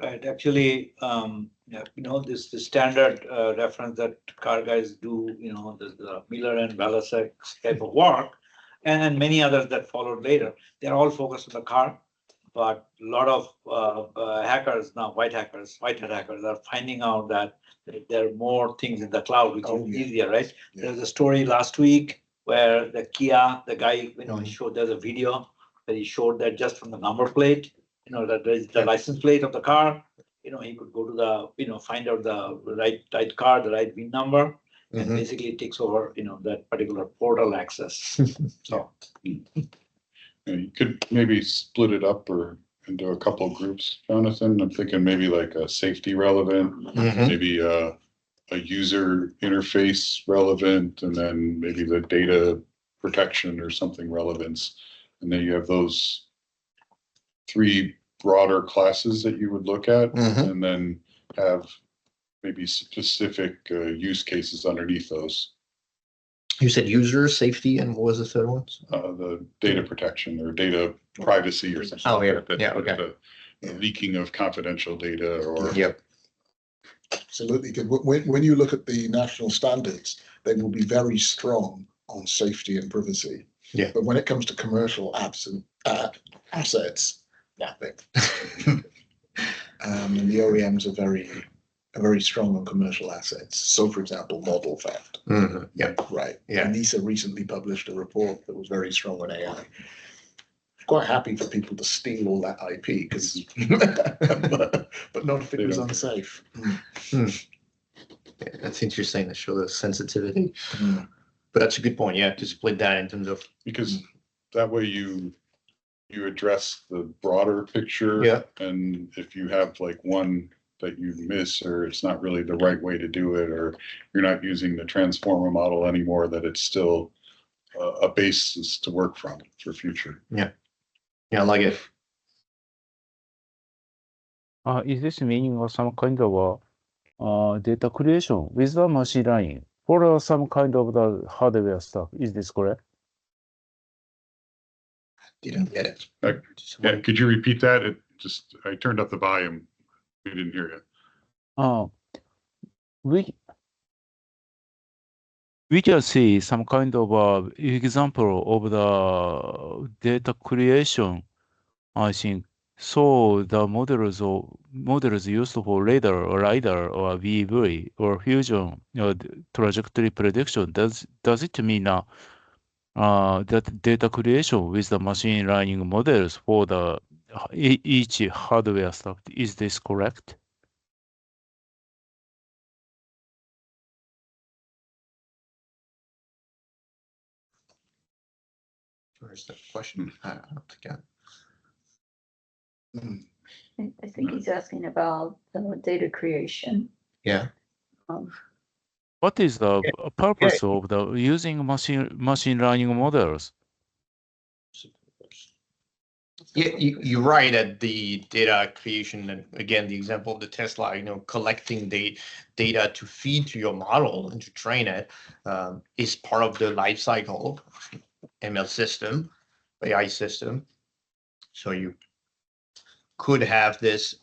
right, actually, this the standard reference that car guys do, the Miller and Balasek type of work, and many others that followed later. They're all focused on the car, but a lot of hackers now, white hat hackers, are finding out that there are more things in the cloud, which is easier, right? Yeah. There's a story last week where the Kia, the guy, he showed, there's a video that he showed that just from the number plate, that is the license plate of the car, he could go to the, find out the right car, the right VIN number, and Mhm. basically it takes over, that particular portal access. So, You could maybe split it up or into a couple of groups, Jonathan. I'm thinking maybe like a safety relevant, Mhm. maybe a user interface relevant, and then maybe the data protection or something relevance. And then you have those three broader classes that you would look at, Mhm. and then have maybe specific use cases underneath those. You said user safety, and what was the third one? The data protection or data privacy or something. Oh, yeah. like that. Yeah, okay. The leaking of confidential data or. Yep. Absolutely. 'Cause when you look at the national standards, they will be very strong on safety and privacy. Yeah. But when it comes to commercial apps and assets, nothing. And the OEMs are very strong on commercial assets. So, for example, model theft. Mhm. Yeah. Right. Yeah. NISA recently published a report that was very strong on AI. Quite happy for people to steal all that IP, but not if it They was don't care. unsafe. Yeah, that's interesting to show the sensitivity. Mm. But that's a good point. Yeah, to split that in terms of. Because that way you address the broader picture. Yeah. And if you have like one that you miss, or it's not really the right way to do it, or you're not using the transformer model anymore, that it's still a basis to work from for future. Yeah, I like it. Is this meaning of some kind of data creation with the machine learning for some kind of the hardware stuff? Is this correct? Didn't get it. Yeah, could you repeat that? I turned up the volume. We didn't hear you. We can see some kind of example of the data creation, I think. So the models used for radar or VV or fusion trajectory prediction, does it mean that data creation with the machine learning models for the each hardware stuff? Is this correct? Where's the question? I don't think I think he's asking about the data creation. Yeah. What is the purpose of the using machine learning models? Yeah, you're right at the data creation, and again, the example of the Tesla, collecting the data to feed to your model and to train it is part of the life cycle ML system, AI system. So you could have this.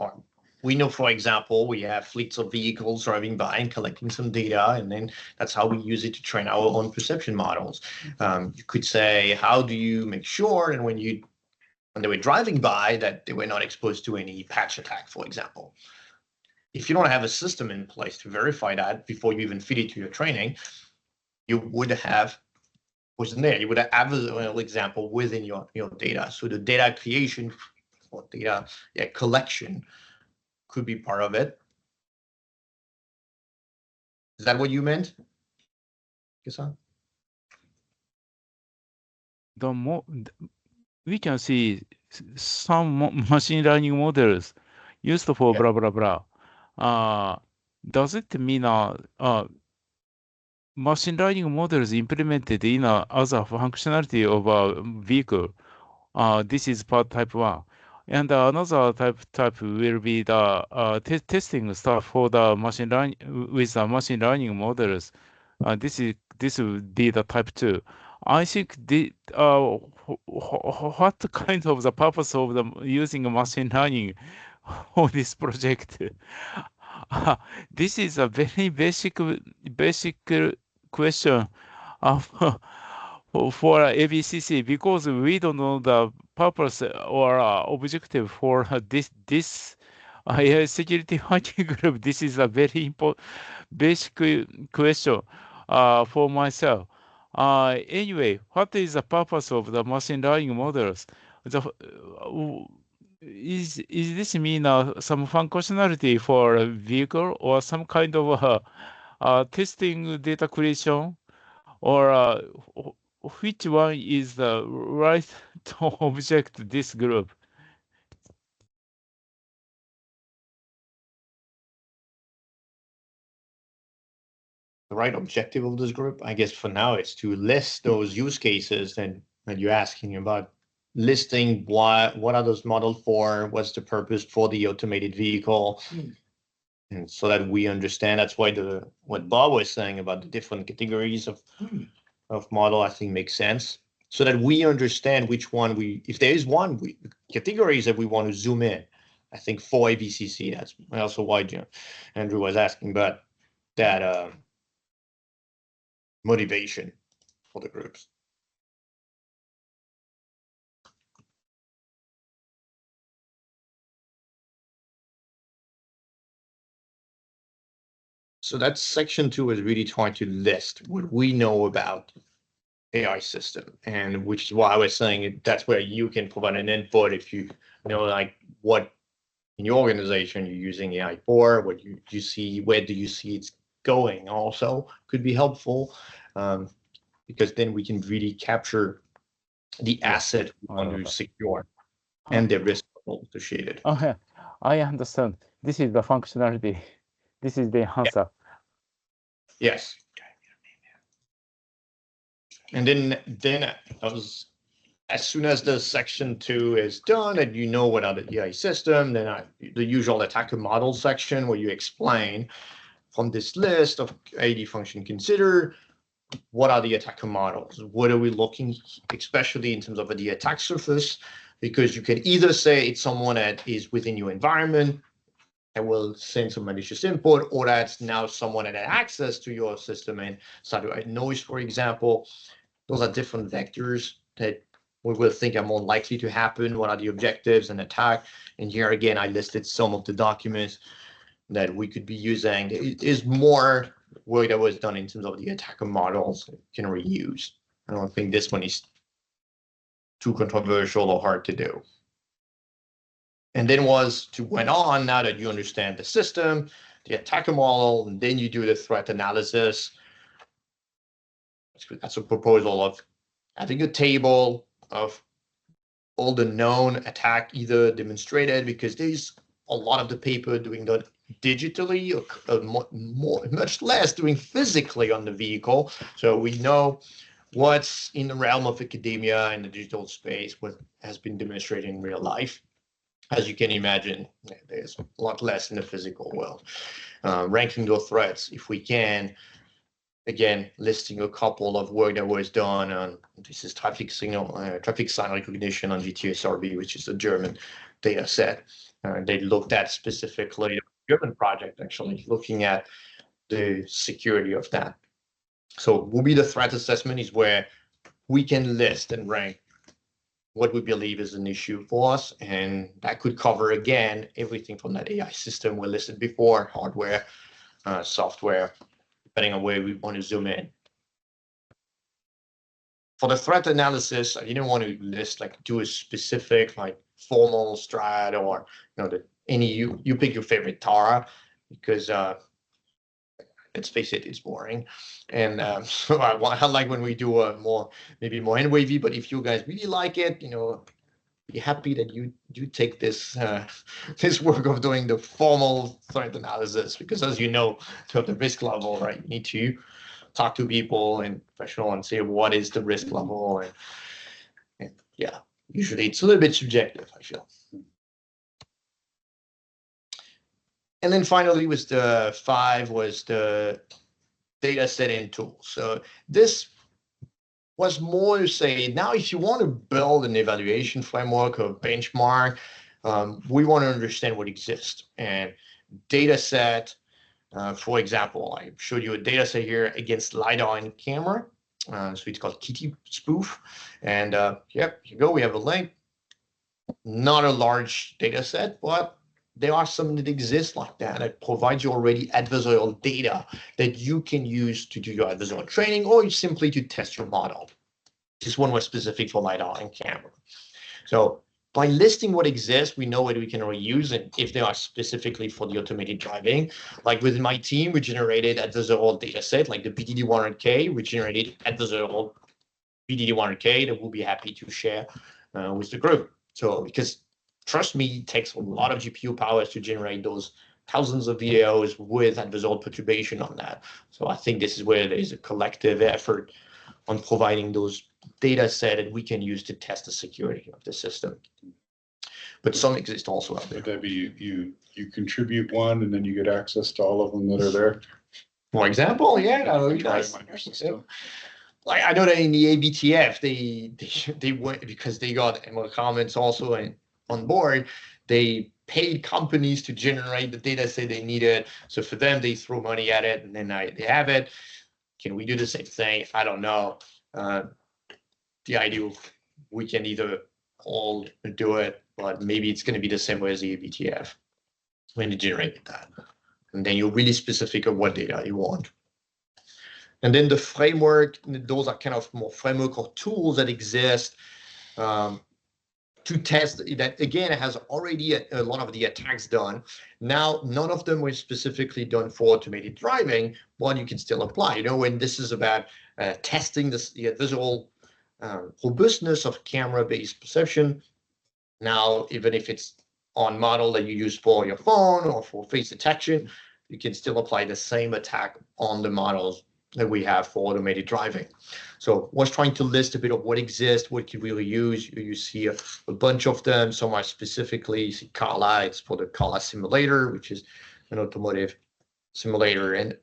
We know, for example, we have fleets of vehicles driving by and collecting some data, and then that's how we use it to train our own perception models. You could say, how do you make sure, and when they were driving by, that they were not exposed to any patch attack, for example. If you don't have a system in place to verify that before you even feed it to your training, you would have an example within your data. So the data creation or data collection could be part of it. Is that what you meant, Kisan? We can see some machine learning models used for blah blah blah. Does it mean machine learning models implemented in other functionality of a vehicle? This is part type 1. And another type will be the testing stuff for the machine learning with the machine learning models. This would be the type 2. I think what kind of the purpose of the using machine learning for this project? This is a very basic question for AVCC, because we don't know the purpose or objective for this AI security working group. This is a very important basic question for myself. Anyway, what is the purpose of the machine learning models? Is this mean some functionality for a vehicle or some kind of testing data creation, or which one is the right to object this group? The right objective of this group, I guess for now, is to list those use cases that you're asking about. Listing what are those modeled for, what's the purpose for the automated vehicle, and so that we understand. That's why what Bob was saying about the different categories of model, I think makes sense, so that we understand which one if there is categories that we want to zoom in. I think for AVCC, that's also why Andrew was asking about that motivation for the groups. So that's section 2 is really trying to list what we know about AI system, and which is why I was saying that's where you can provide an input if you know, like, what in your organization you're using AI for, what you see, where do you see it's going also could be helpful, because then we can really capture the asset we want to secure and the risk associated. Okay, I understand. This is the functionality. This is the answer. Yes. And then as soon as the section 2 is done and you know what are the AI system, then the usual attacker model section where you explain from this list of AD function consider, what are the attacker models? What are we looking, especially in terms of the attack surface? Because you can either say it's someone that is within your environment and will send some malicious input, or that's now someone that has access to your system and start to write noise, for example. Those are different vectors that we will think are more likely to happen. What are the objectives and attack? And here again, I listed some of the documents that we could be using. It is more work that was done in terms of the attacker models that you can reuse. I don't think this one is too controversial or hard to do. And then went on, now that you understand the system, the attacker model, and then you do the threat analysis. That's a proposal of having a table of all the known attack either demonstrated, because there's a lot of the paper doing that digitally, or much less doing physically on the vehicle. So we know what's in the realm of academia and the digital space, what has been demonstrated in real life. As you can imagine, there's a lot less in the physical world. Ranking those threats, if we can, again, listing a couple of work that was done on, this is traffic sign recognition on GTSRB, which is a German data set. They looked at specifically a German project, actually, looking at the security of that. So will be the threat assessment is where we can list and rank what we believe is an issue for us. And that could cover, again, everything from that AI system we listed before, hardware, software, depending on where we want to zoom in. For the threat analysis, I didn't want to list, do a specific, formal strat, or, you pick your favorite TARA, because let's face it, it's boring. And so I like when we do maybe more hand wavy, but if you guys really like it, be happy that you take this this work of doing the formal threat analysis, because as you know, to have the risk level, right, you need to talk to people and professional and say what is the risk level, and yeah, usually it's a little bit subjective, I feel. And then finally was the 5 was the data setting tool. So this was more to say, now if you want to build an evaluation framework or benchmark, we want to understand what exists. And data set, for example, I showed you a data set here against LiDAR and camera. So it's called Kitty Spoof. And yep, here you go, we have a link. Not a large data set, but there are some that exist like that provides you already adversarial data that you can use to do your adversarial training, or simply to test your model. This one was specific for LiDAR and camera. So by listing what exists, we know what we can reuse, and if they are specifically for the automated driving, like within my team, we generated at the zero data set, like the BDD 100K, we generated at the zero BDD 100K that we'll be happy to share with the group. So, because trust me, it takes a lot of GPU powers to generate those thousands of videos with adversarial perturbation on that. So I think this is where there's a collective effort on providing those data set that we can use to test the security of the system. But some exist also out there. Would that be you contribute one and then you get access to all of them that are there? For example, yeah, that would be Try nice. them on your system. Like I know that in the ABTF, they went because they got ML comments also on board. They paid companies to generate the data set they needed. So for them, they throw money at it, and then they have it. Can we do the same thing? I don't know. The idea we can either all do it, but maybe it's going to be the same way as the ABTF when they generate that, and then you're really specific of what data you want. And then the framework, those are kind of more framework or tools that exist to test that. Again, it has already a lot of the attacks done. Now, none of them were specifically done for automated driving, but you can still apply. You know, when this is about testing the visual robustness of camera-based perception. Now, even if it's on model that you use for your phone or for face detection, you can still apply the same attack on the models that we have for automated driving. So was trying to list a bit of what exists, what can we really use. You see a bunch of them. Some are specifically, you see Carla, it's for the Carla simulator, which is an automotive simulator. And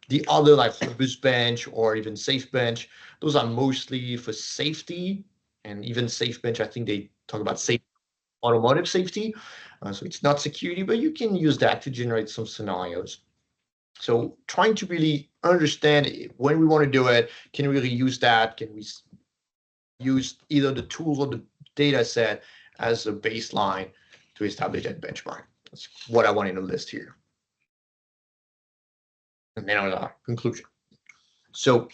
the other like Robust Bench or even Safe Bench, those are mostly for safety. And even Safe Bench, I think they talk about safe automotive safety. So it's not security, but you can use that to generate some scenarios. So trying to really understand when we want to do it, can we really use that? Can we use either the tools or the data set as a baseline to establish that benchmark? That's what I wanted to list here. And then our conclusion. So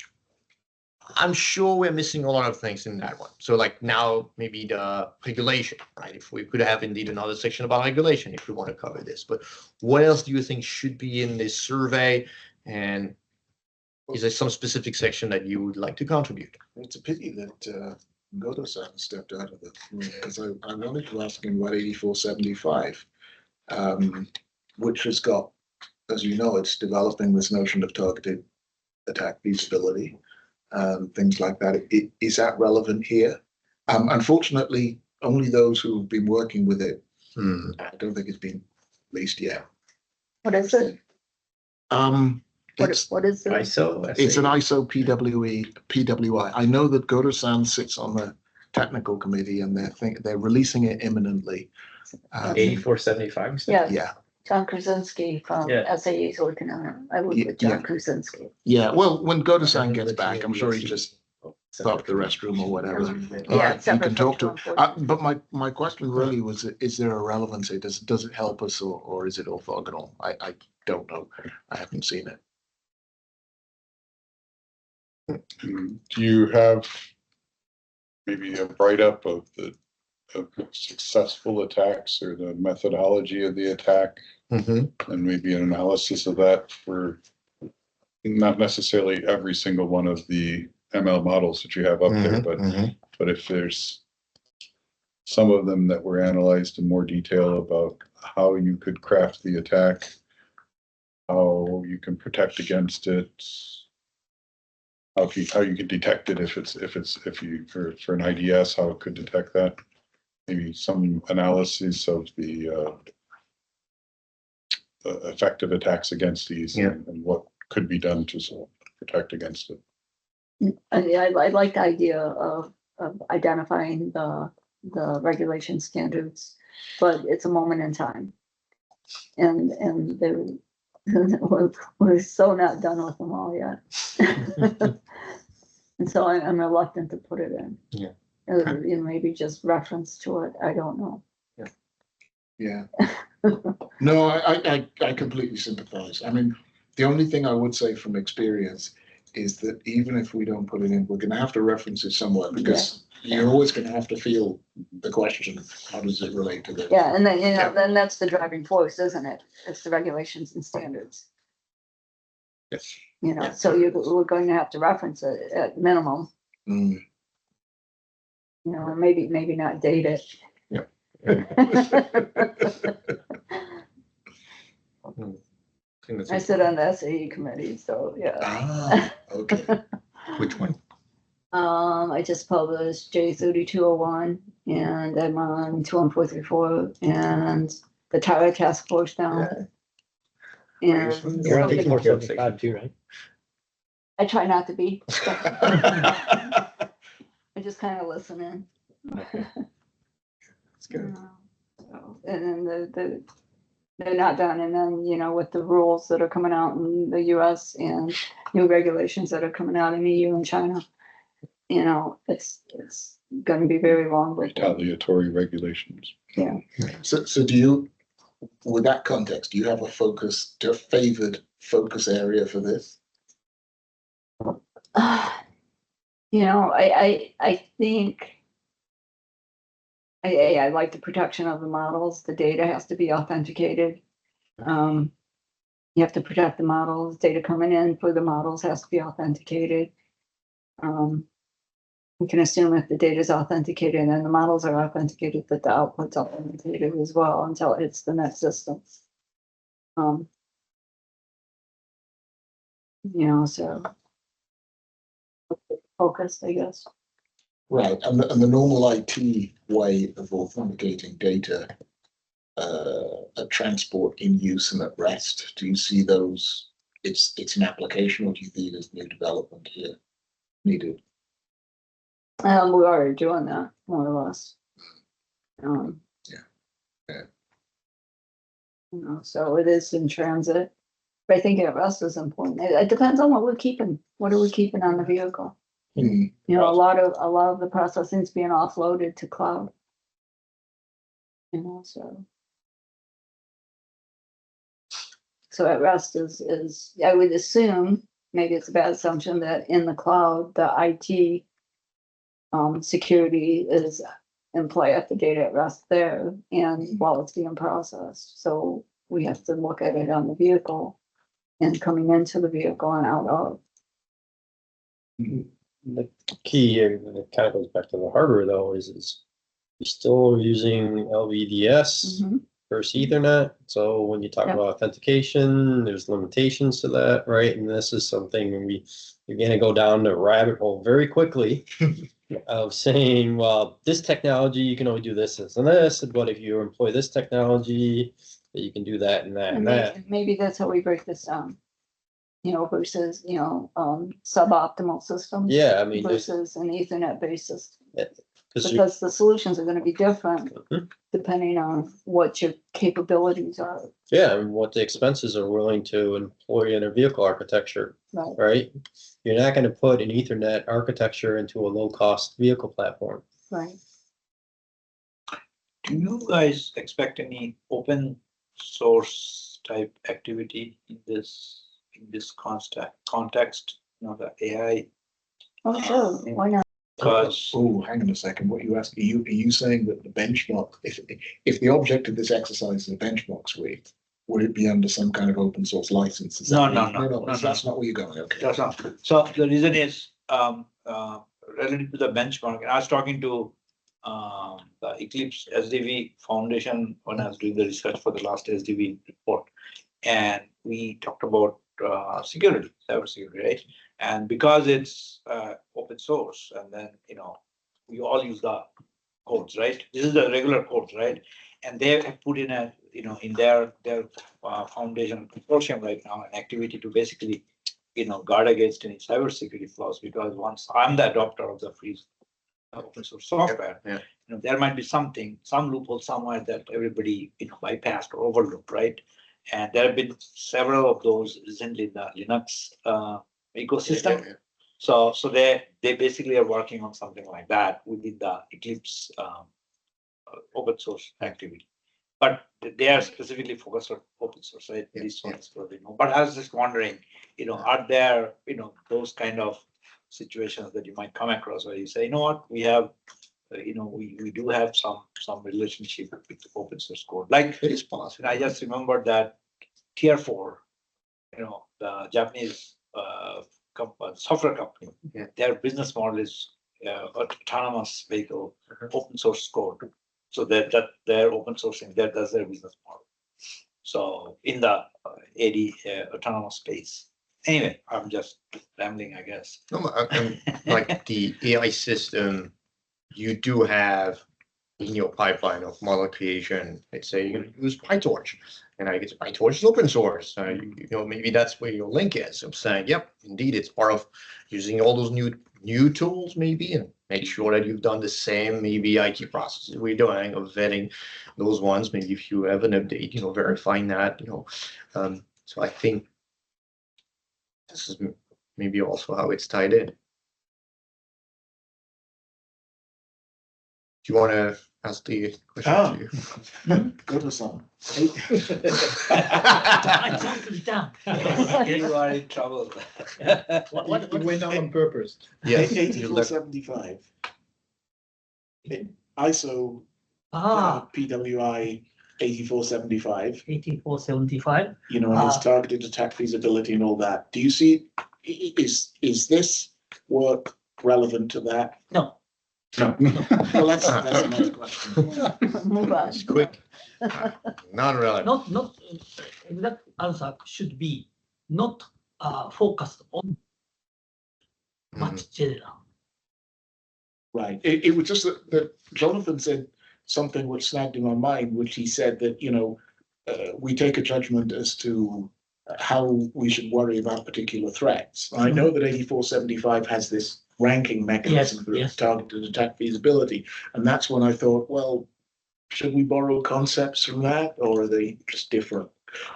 I'm sure we're missing a lot of things in that one. So like now maybe the regulation, right? If we could have indeed another section about regulation, if we want to cover this, but what else do you think should be in this survey? And is there some specific section that you would like to contribute? It's a pity that Godo-san stepped out of the room, because I wanted to ask him about 8475, which has got, as you know, it's developing this notion of targeted attack feasibility. Things like that. Is that relevant here? Unfortunately, only those who've been working with it. I don't think it's been released yet. What is it? What is it? ISO. It's an ISO PWI. I know that Godo-san sits on the technical committee, and they're releasing it imminently. 8475. Yeah, Yeah. John Krasinski from Yeah. SAE is working on it. I work with John Krasinski. Yeah. Well, when Godo-san gets back, I'm sure he just up the restroom or whatever. Yeah, You separate can talk to. from 140. But my question really was: is there a relevancy? Does it help us, or is it orthogonal? I don't know. I haven't seen it. Do you have maybe a write-up of the successful attacks or the methodology of the attack, and maybe an analysis of that for not necessarily every single one of the ML models that you have up there, but if there's some of them that were analyzed in more detail about how you could craft the attack, how you can protect against it, how you can detect it if you for an IDS, how it could detect that. Maybe some analysis of the effective attacks against these and what could be done to sort of protect against it. I like the idea of identifying the regulation standards, but it's a moment in time. And we're so not done with them all yet. And so I'm reluctant to put it in. Yeah. You know, maybe just reference to it. I don't know. Yeah. No, I completely sympathize. I mean, the only thing I would say from experience is that even if we don't put it in, we're going to have to reference it somewhere because you're always going to have to feel the question, how does it relate to this? Yeah, and then, then that's the driving force, isn't it? It's the regulations and standards. Yes. So we're going to have to reference it at minimum, maybe not date it. Yep. I sit on the SAE committee, so yeah. Ah, okay. Which one? I just published J3201 and I'm on 21434 and the Tyler Task Force now. And You're on Taking care of 5475 too, right? I try not to be. I just kind of listen in. That's good. And then they're not done. And then, with the rules that are coming out in the US and new regulations that are coming out in EU and China, it's going to be very long. Retaliatory regulations. Yeah. So do you, with that context, do you have a favored focus area for this? I think I like the protection of the models. The data has to be authenticated. You have to protect the models. Data coming in for the models has to be authenticated. You can assume if the data is authenticated and the models are authenticated, that the output's authenticated as well until it's the next system. So focused, I guess. Right, and the normal IT way of authenticating data at transport, in use, and at rest, do you see those? It's an application, or do you see there's new development here needed? We're already doing that, more or less. So it is in transit. But I think at rest is important. It depends on what we're keeping. What are we keeping on the vehicle? A lot of the processing is being offloaded to cloud. So at rest is I would assume, maybe it's a bad assumption, that in the cloud, the IT security is in play at the data at rest there and while it's being processed. So we have to look at it on the vehicle and coming into the vehicle and out of. The key, and it kind of goes back to the hardware though, is you're still using LVDS versus Ethernet. So when you talk about authentication, there's limitations to that, right? And this is something you're going to go down the rabbit hole very quickly of saying, well, this technology, you can only do this, this, and this, but if you employ this technology, you can do that and that and that. Maybe that's how we break this down. Versus, suboptimal systems. Yeah, I mean, versus an Ethernet based system. Because the solutions are going to be different depending on what your capabilities are. Yeah, and what the expenses are willing to employ in a vehicle architecture, right? You're not going to put an Ethernet architecture into a low-cost vehicle platform. Right. Do you guys expect any open source type activity in this context? The AI. Oh, sure. Why not? Because hang on a second. What you ask? Are you saying that the benchmark, if the object of this exercise is a benchmark suite, would it be under some kind of open source license? No. That's not where you're going. Okay. That's not. So the reason is related to the benchmark. I was talking to the Eclipse SDV Foundation when I was doing the research for the last SDV report, and we talked about security, cybersecurity, right? And because it's open source, and then we all use the codes, right? This is the regular codes, right? And they have put in in their foundation consortium right now an activity to basically guard against any cybersecurity flaws. Because once I'm the adopter of the free open source software, there might be some loophole somewhere that everybody bypassed or overlooked, right? And there have been several of those recently in the Linux ecosystem. So they basically are working on something like that within the Eclipse open source activity. but they are specifically focused on open source, right? Yeah, These yeah. ones, but I was just wondering, are there, those kind of situations that you might come across where you say, you know what, we have, we do have some relationship with the open source code. Like, It is possible. I just remembered that Tier 4, the Japanese software company, Yeah. their business model is autonomous vehicle, open source code. So that they're open sourcing, that's their business model. So in the AD autonomous space. Anyway, I'm just rambling, I guess. No, like the AI system, you do have in your pipeline of model creation. Let's say you're going to use PyTorch, and I guess PyTorch is open source. Maybe that's where your link is. I'm saying, yep, indeed, it's part of using all those new tools, maybe, and make sure that you've done the same, maybe IT processes we're doing of vetting those ones. Maybe if you have an update, verifying that, So I think this is maybe also how it's tied in. Do you want to ask the question to you? Go to some. You are in trouble. You went out on purpose. Yes. 8475. ISO PWI 8475. 8475. And it's targeted attack feasibility and all that. Do you see, is this work relevant to that? No. No. Well, that's another question. Move on. It's quick. Not relevant. Not exact answer should be not focused on much general. Right. It was just that Jonathan said something which snagged in my mind, which he said that, we take a judgment as to how we should worry about particular threats. I know that 8475 has this ranking mechanism for targeted attack feasibility. And that's when I thought, well, should we borrow concepts from that, or are they just different?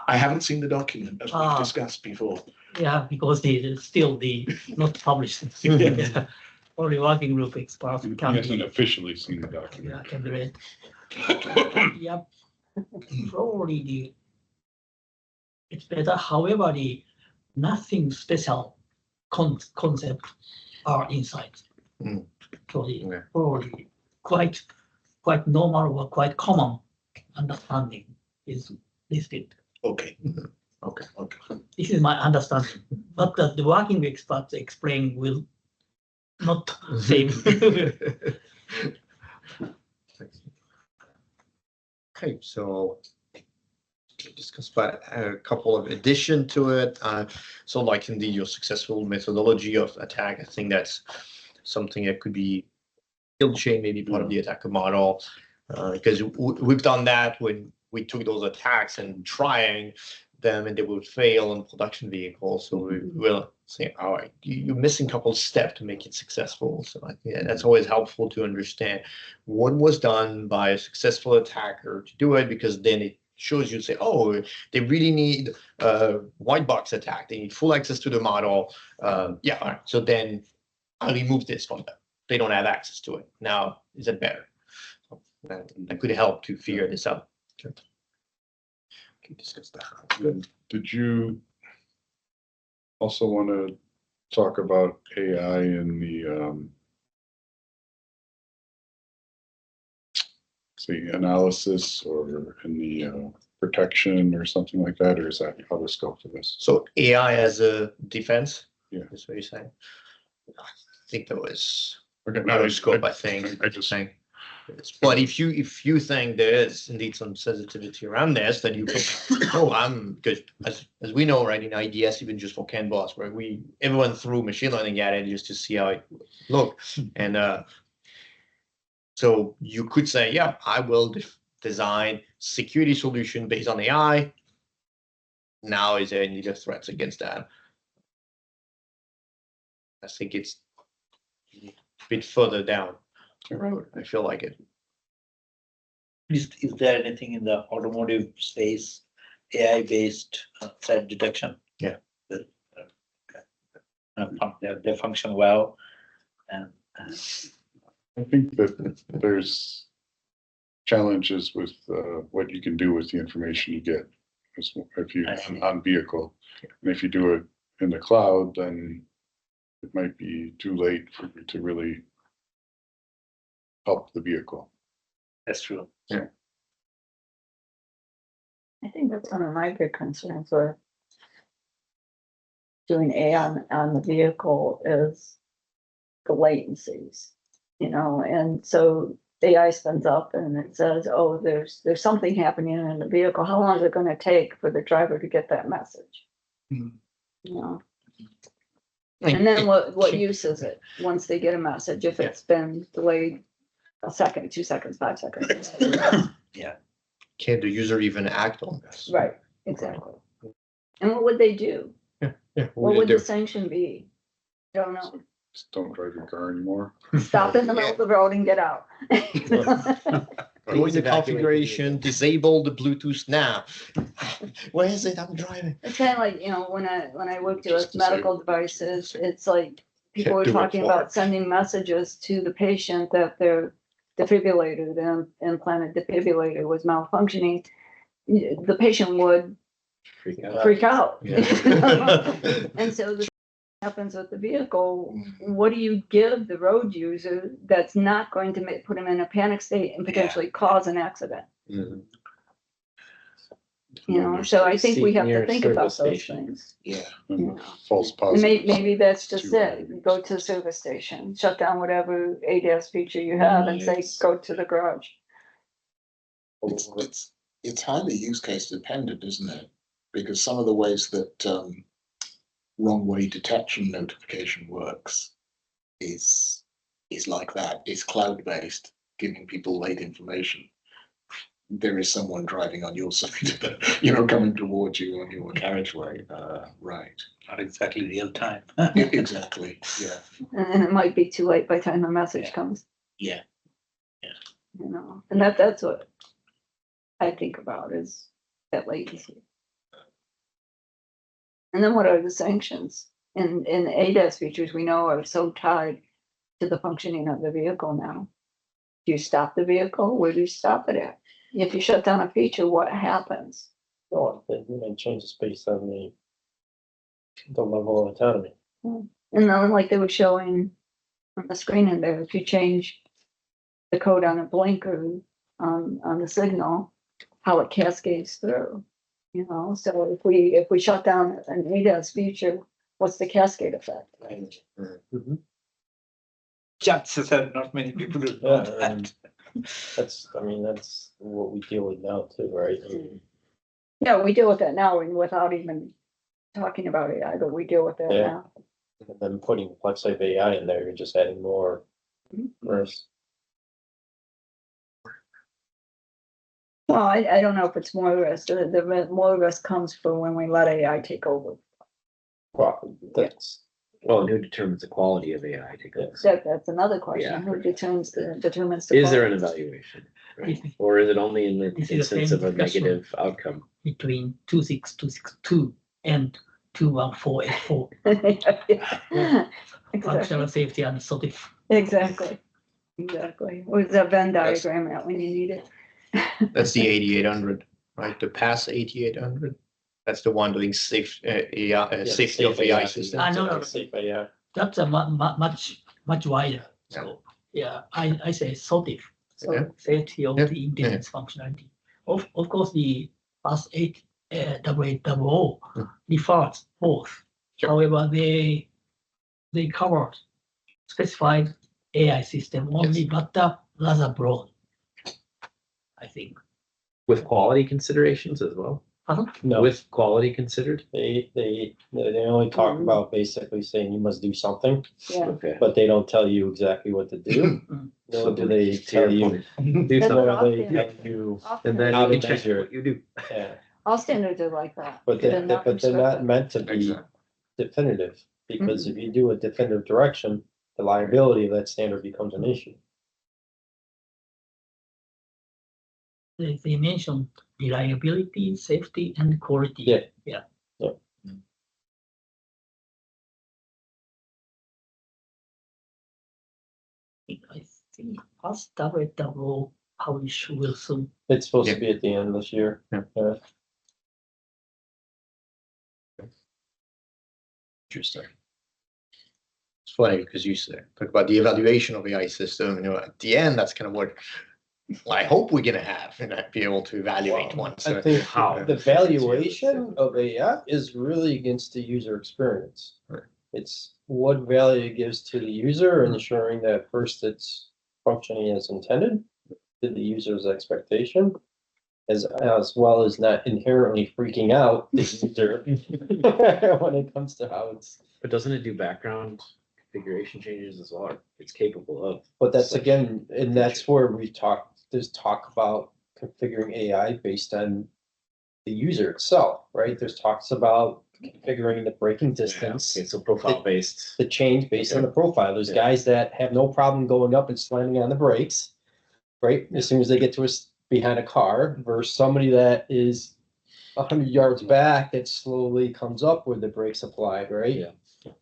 I haven't seen the document as we've discussed before. Yeah, because it is still not published. Only working group experts He can hasn't be. officially seen the document. Yeah, can be read. Yeah, probably it's better. However, nothing special concept are inside. So probably quite normal or quite common understanding is listed. Okay. This is my understanding, but the working experts explain will not same. Okay, so discuss about a couple of addition to it. So like indeed your successful methodology of attack, I think that's something that could be kill chain, maybe part of the attacker model, because we've done that when we took those attacks and trying them and they would fail on production vehicles. So we will say, all right, you're missing a couple of steps to make it successful. So I think that's always helpful to understand what was done by a successful attacker to do it, because then it shows you, say, oh, they really need a white box attack. They need full access to the model. Yeah, all right. So then I'll remove this from them. They don't have access to it. Now, is it better? So that could help to figure this out. Good. Okay, discuss that. Good. Did you also want to talk about AI in the analysis or in the protection or something like that, or is that other scope for this? So AI as a defense? Yeah. That's what you're saying? I think there was Okay, another scope, I think. I just saying. But if you think there is indeed some sensitivity around this, then you can because as we know, right, in IDS, even just for CAN boss, right, everyone threw machine learning at it just to see how it looks. And so you could say, yeah, I will design security solution based on AI. Now is there any threats against that? I think it's a bit further down the road. I feel like it. Is there anything in the automotive space, AI-based threat detection? Yeah. They function well, and I think that there's challenge is with what you can do with the information you get. If you I see. on vehicle, and if you do it in the cloud, then it might be too late for you to really help the vehicle. That's true. I think that's one of my big concerns with doing AI on the vehicle is the latencies, and so AI spins up and it says, oh, there's something happening in the vehicle. How long is it gonna take for the driver to get that message? Hmm. And then what use is it once they get a message if it's been delayed a second, 2 seconds, 5 seconds? Can the user even act on this? Right, exactly. And what would they do? What would the sanction be? Don't know. Just don't drive your car anymore. Stop in the middle of the road and get out. Go in the configuration, disable the Bluetooth now. Where is it? I'm driving. It's kind of like, when I worked with Just disable medical it. devices, it's like people were Can't do it talking for about it. sending messages to the patient that their defibrillator, the implanted defibrillator was malfunctioning. The patient would freak out. And so this happens with the vehicle. What do you give the road user that's not going to put him in a panic state and potentially cause an accident? So I think we have to think about those things. Yeah. And false And positives. maybe that's just to it. You go to the service station, shut down whatever ADAS feature you have and say, go to the garage. It's highly use case dependent, isn't it? Because some of the ways that wrong way detection notification works is like that. It's cloud based, giving people late information. There is someone driving on your side, coming towards you on your carriageway. Right. Not exactly real time. Exactly. Yeah. And it might be too late by the time the message comes. Yeah. And that's what I think about is that latency. And then what are the sanctions? And ADAS features we know are so tied to the functioning of the vehicle now. Do you stop the vehicle? Where do you stop it at? If you shut down a feature, what happens? Oh, they might change the space on the level of autonomy. And then like they were showing on the screen in there, if you change the code on a blinker on the signal, how it cascades through. So if we shut down an ADAS feature, what's the cascade effect? Just said not many people do know that. That's what we deal with now too, right? Yeah, we deal with that now and without even talking about AI, but we deal with that Yeah. now. And then putting flex type AI in there, you're just adding more risk. Well, I don't know if it's more risk. The more risk comes from when we let AI take over. Well, Who determines the quality of AI? That's another question. Yeah. Who determines the Is there an quality? evaluation? Right? Or is it only in the This is the instance same of a discussion. negative outcome? Between 26262 and 21484. Exactly. Functional safety and safety. Exactly. With the Venn diagram out when you need it. that's the 8800, right? The PASS 8800. That's the one doing safe AI, safety of AI systems. No. Safe AI. That's a much wider. So I say SOTIF. So Yeah. safety of Yeah. the intelligence functionality. Of course, the PASS 8800 refers both. Sure. However, they cover specified AI system only, but rather broad. I think. With quality considerations as well? Pardon? No, With quality considered? they only talk about basically saying you must do something, Yeah. Okay. but they don't tell you exactly what to do. Nor do they To your tell you. point. Do That's something, what Nor they often- tell you. and then How you to can check measure what you do. Yeah. All standards are like that. But they're not prescriptive. meant to be Exactly. definitive, because if you do a definitive direction, the liability of that standard becomes an issue. They mentioned reliability, safety, and quality. Yeah. I think PASS 8800 how we should will soon. It's supposed to be at the end of this year. Yeah. Interesting. It's funny because you talk about the evaluation of AI system, at the end, that's kind of what I hope we're gonna have and be able to evaluate one. I So think how? the valuation of AI is really against the user experience. Right. It's what value it gives to the user, ensuring that first it's functioning as intended, to the user's expectation, as well as not inherently freaking out the user when it comes to how it's. But doesn't it do background configuration changes as well? It's capable of. But that's such again, and that's where there's talk about configuring AI based on the user itself, right? There's talks about configuring the braking distance, Okay, so profile based. the change based on the profile. There's guys that have no problem going up and slamming on the brakes, right? As soon as they get to behind a car, versus somebody that is 100 yards back that slowly comes up with the brakes applied, right? Yeah.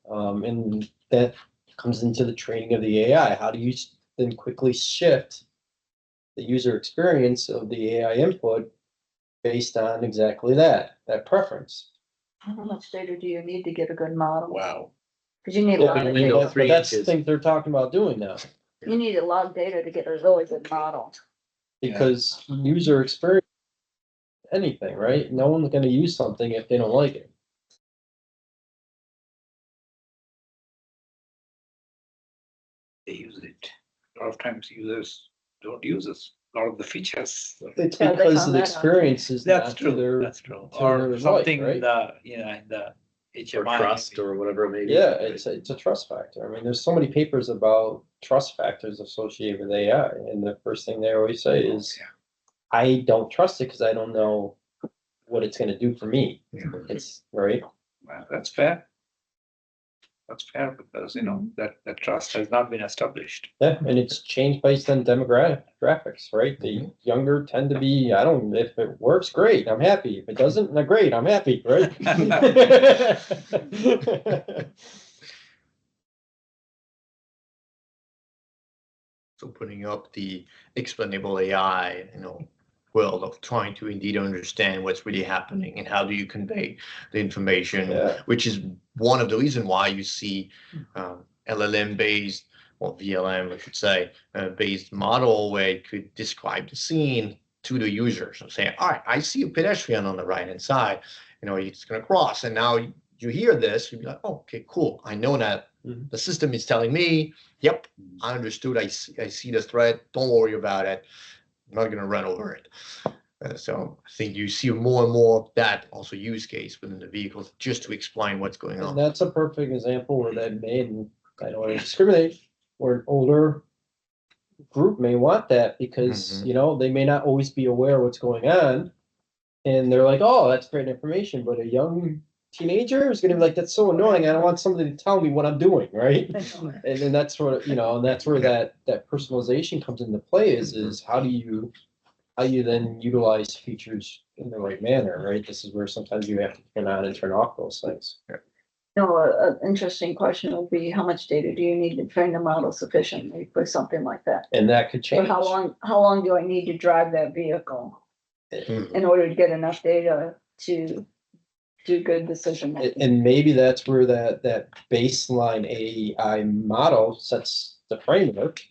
And that comes into the training of the AI. How do you then quickly shift the user experience of the AI input based on exactly that preference? How much data do you need to get a good model? wow. Because you need a Yeah, lot of only go data. 3 but that's the inches. thing they're talking about doing now, You need a lot of data to get a really good model. because user experience, anything, right? No one's gonna use something if they don't like it. They use it. A lot of times users don't use this, a lot of the features. It's Yeah, they because found the that out. experience is That's not to true, their, that's true. to their Or life, something in right? the Or HMI. trust or whatever it may be. Yeah, it's a trust factor. I mean, there's so many papers about trust factors associated with AI, and the first thing they always say is, I don't trust it because I don't know what it's gonna do for me. It's right. Well, that's fair. That's fair because, that trust has not been established. Yeah, and it's changed based on demographics, right? The younger tend to be, if it works, great, I'm happy. If it doesn't, not great, I'm happy, right? So putting up the explainable AI, world of trying to indeed understand what's really happening and how do you convey the information, Yeah. which is one of the reasons why you see LLM based or VLM, I should say, based model where it could describe the scene to the user. So saying, all right, I see a pedestrian on the right hand side, he's going to cross, and now you hear this, you'd be like, oh, okay, cool. I know that the system is telling me, yep, I understood. I see the threat. Don't worry about it. I'm not going to run over it. So I think you see more and more of that also use case within the vehicles just to explain what's going And on. that's a perfect example where that and I don't want to discriminate, where an older group may want that because, they may not always be aware of what's going on. And they're like, oh, that's great information. But a young teenager is gonna be like, that's so annoying. I don't want somebody to tell me what I'm doing, right? And then that's sort of, and that's where that personalization comes into play is how do you then utilize features in the right manner, right? This is where sometimes you have to turn on and turn off those things. An interesting question would be, how much data do you need to train the model sufficiently for something like that? And that could Or change. how long do I need to drive that vehicle in order to get enough data to do good decision making? And maybe that's where that baseline AI model sets the framework.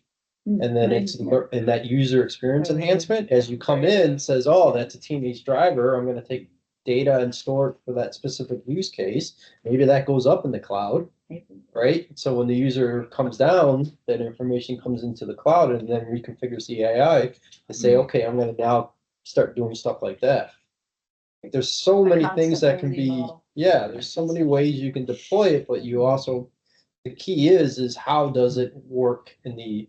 And then it's in that user experience enhancement, as you come in, says, oh, that's a teenage driver, I'm gonna take data and store it for that specific use case. Maybe that goes up in the cloud, right? So when the user comes down, that information comes into the cloud and then reconfigures the AI to say, okay, I'm gonna now start doing stuff like that. There's so many things that can be, there's so many ways you can deploy it, but you also, the key is how does it work in the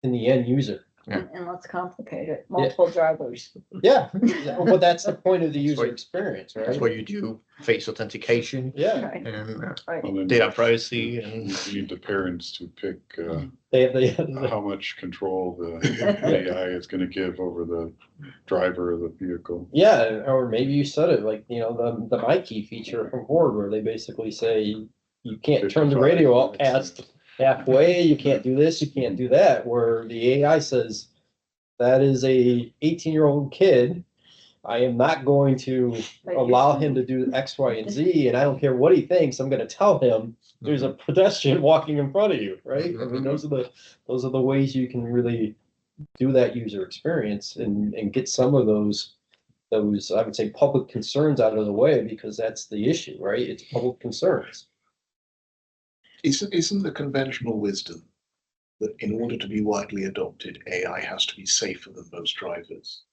end user? And let's complicate it, multiple drivers. Yeah, but that's the point of the user experience, right? That's what you do, face authentication. Yeah. Right. And Right. Well, then data privacy and you need the parents to pick They have how much control the AI is going to give over the driver of the vehicle. yeah, or maybe you said it like, the My Key feature from Ford where they basically say you can't turn the 55 radio up minutes. past halfway, you can't do this, you can't do that, where the AI says, that is a 18-year-old kid. I am not going to allow him to do X, Y, and Z, and I don't care what he thinks. I'm going to tell him there's a pedestrian walking in front of you, right? I mean, those are the ways you can really do that user experience and get some of those I would say public concerns out of the way, because that's the issue, right? It's public concerns. Isn't the conventional wisdom that in order to be widely adopted, AI has to be safer than most drivers,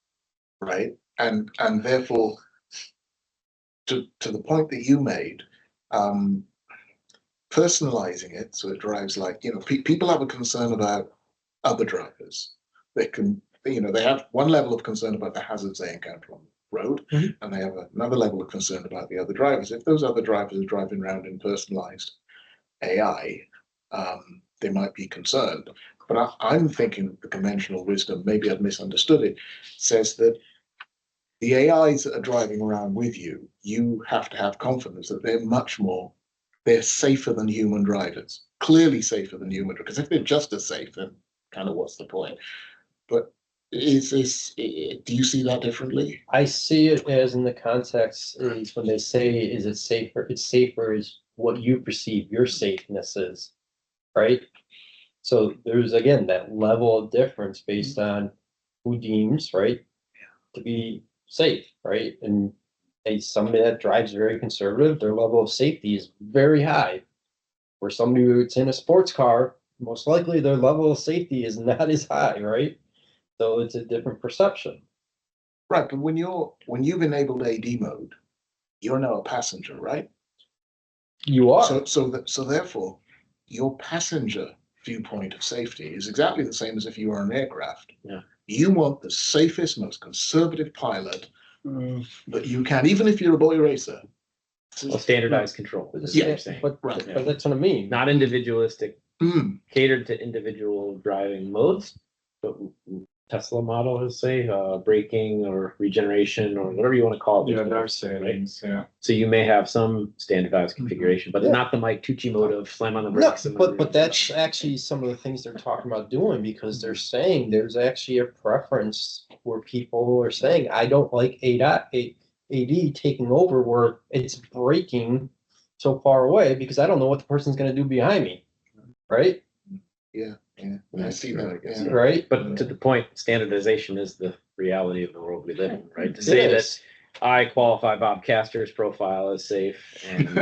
right? And therefore, to the point that you made, personalizing it so it drives like, people have a concern about other drivers. They have one level of concern about the hazards they encounter on the road, and they have another level of concern about the other drivers. If those other drivers are driving around in personalized AI, they might be concerned. But I'm thinking the conventional wisdom, maybe I've misunderstood it, says that the AIs that are driving around with you, you have to have confidence that they're safer than human drivers, clearly safer than human drivers. Because if they're just as safe, then kind of what's the point? But do you see that differently? I see it as in the context is when they say, is it safer? It's safer is what you perceive your safeness is, right? So there's, again, that level of difference based on who deems, right, to be safe, right? And somebody that drives very conservative, their level of safety is very high. Where somebody who's in a sports car, most likely their level of safety is not as high, right? So it's a different perception. Right, but when you've enabled AD mode, you're now a passenger, right? You are. So therefore, your passenger viewpoint of safety is exactly the same as if you were an aircraft. Yeah. You want the safest, most conservative pilot that you can, even if you're a boy racer. Well, standardized control. Is Yeah, what you're saying. But right. that's what I mean. Not individualistic, Catered to individual driving modes, but Tesla model is say braking or regeneration or whatever you want to call it. Yeah, there are settings, yeah. So you may have some standardized configuration, but not the Mike Tucci mode of slam on the No, brakes. but that's actually some of the things they're talking about doing, because they're saying there's actually a preference where people are saying, I don't like AD taking over where it's braking so far away because I don't know what the person's going to do behind me, right? Yeah, I see that, I guess. Right. But to the point, standardization is the reality of the world we live in, right? To say that I qualify Bob Castor's profile as safe and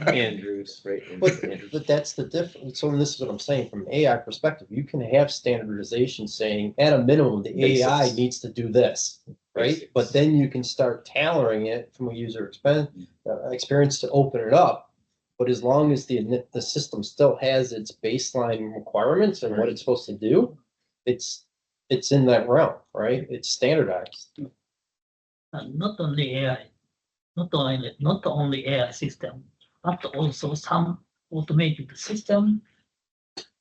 Andrew's, right? But that's the difference. So this is what I'm saying from an AI perspective. You can have standardization saying at a minimum, the AI needs to do this, right? Basics. But then you can start tailoring it from a user experience to open it up. But as long as the system still has its baseline requirements and what it's supposed to do, it's in that realm, right? It's standardized. Not only AI, not only AI system, but also some automated system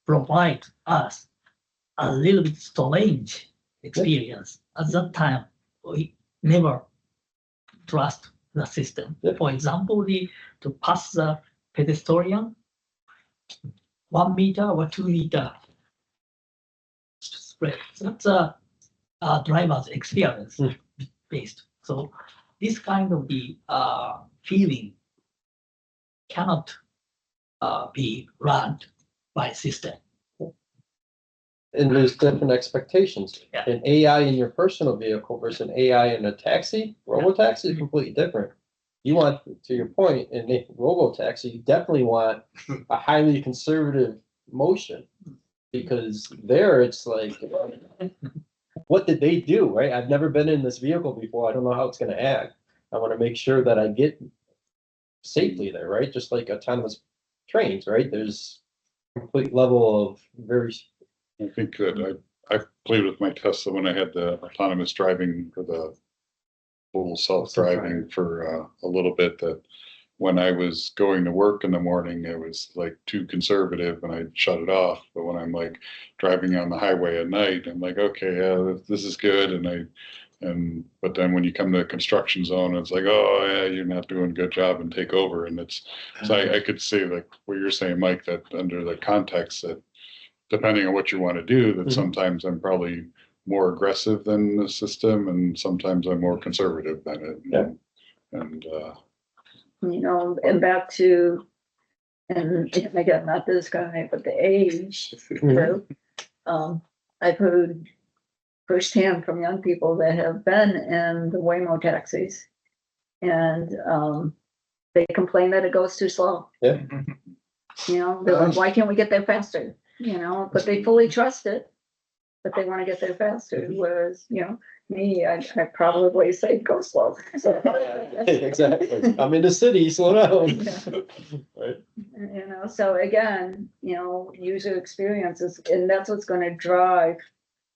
provide us a little bit strange experience. At that time, we never trust the system. For example, to pass the pedestrian 1 meter or 2 meter spread. That's a driver's experience based. So this kind of the feeling cannot be run by system. And there's different expectations. Yeah. An AI in your personal vehicle versus an AI in a taxi, robo-taxi is completely different. You want, to your point, in a robo-taxi, you definitely want a highly conservative motion, because there it's like, what did they do, right? I've never been in this vehicle before. I don't know how it's going to act. I want to make sure that I get safely there, right? Just like autonomous trains, right? There's a complete level of very. I think that I played with my Tesla when I had the autonomous driving for the full self-driving for a little bit, that when I was going to work in the morning, it was like too conservative and I'd shut it off. But when I'm like driving on the highway at night, I'm like, okay, yeah, this is good. But then when you come to the construction zone, it's like, oh yeah, you're not doing a good job, and take over. And so I could say, like what you're saying, Mike, that under the context that depending on what you want to do, that sometimes I'm probably more aggressive than the system, and sometimes I'm more conservative than it. Yeah. And You know, and back to, and again, not this guy, but the age group. I've heard firsthand from young people that have been in the Waymo taxis, and they complain that it goes too slow. Yeah. You know, they're like, why can't we get there faster? You know, but they fully trust it, but they want to get there faster. Whereas, you know, me, I probably say go slow. So, Exactly. I'm in the city, slow down. Yeah. Right. You know, so again, you know, user experiences, and that's what's going to drive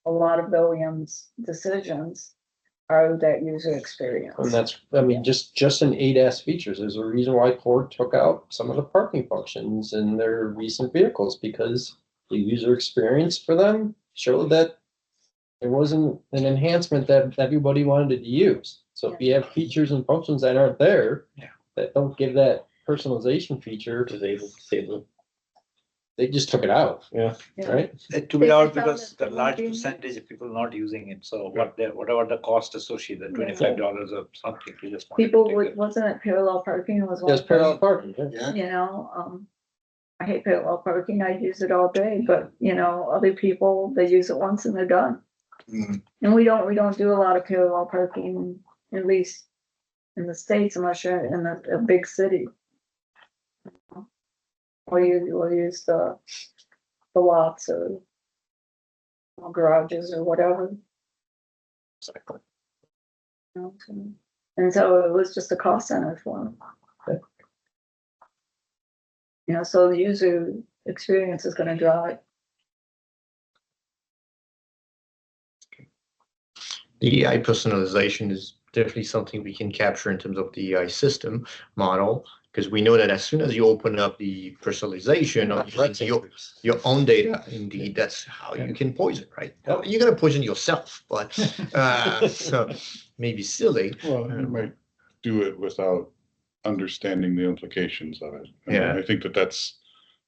a lot of OEMs' decisions are that user experience. And that's, I mean, just in ADAS features, there's a reason why Ford took out some of the parking functions in their recent vehicles, because the user experience for them showed that there wasn't an enhancement that everybody wanted to use. So if you have features and functions that aren't there, that don't give that personalization feature, Disable. they just took it out. Yeah. Yeah. Right. To be They out found because that the there large won't be- percentage of people not using it. So whatever the cost associated, $25 or something, you just want People to take would, it. wasn't it parallel parking was one? There's parallel parking. Yeah. You know, I hate parallel parking. I use it all day, but you know, other people, they use it once and they're done. Mm. And we don't do a lot of parallel parking, at least in the States, unless you're in a big city. Or we'll use the lots or garages or whatever. Exactly. You know, and so it was just a cost center for them. Okay. You know, so the user experience is gonna drive. The AI personalization is definitely something we can capture in terms of the AI system model, because we know that as soon as you open up the personalization of your own data, indeed, that's how you can poison, right? Well, you're gonna poison yourself, but so maybe silly. well, you might do it without understanding the implications of it. I mean, Yeah. I think that's,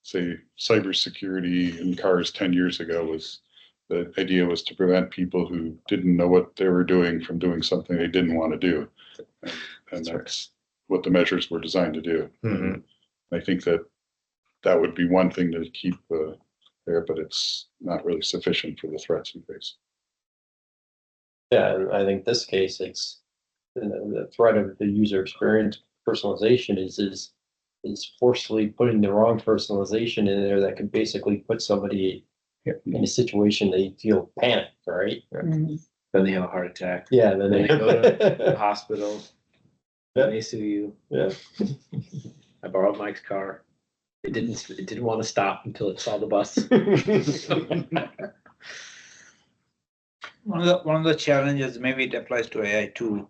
say, cybersecurity in cars 10 years ago was, the idea was to prevent people who didn't know what they were doing from doing something they didn't want to do. And that's what the measures were designed to do. Mhm. I think that would be one thing to keep there, but it's not really sufficient for the threats we face. Yeah, and I think this case, it's the threat of the user experience personalization is forcefully putting the wrong personalization in there that could basically put somebody in a situation they feel panicked, right? Mhm. Then they have a heart attack. Yeah, then Then they they go to the hospital. Then they sue you. Yeah. I borrowed Mike's car. It didn't want to stop until it saw the bus. One of the challenges, maybe it applies to AI too,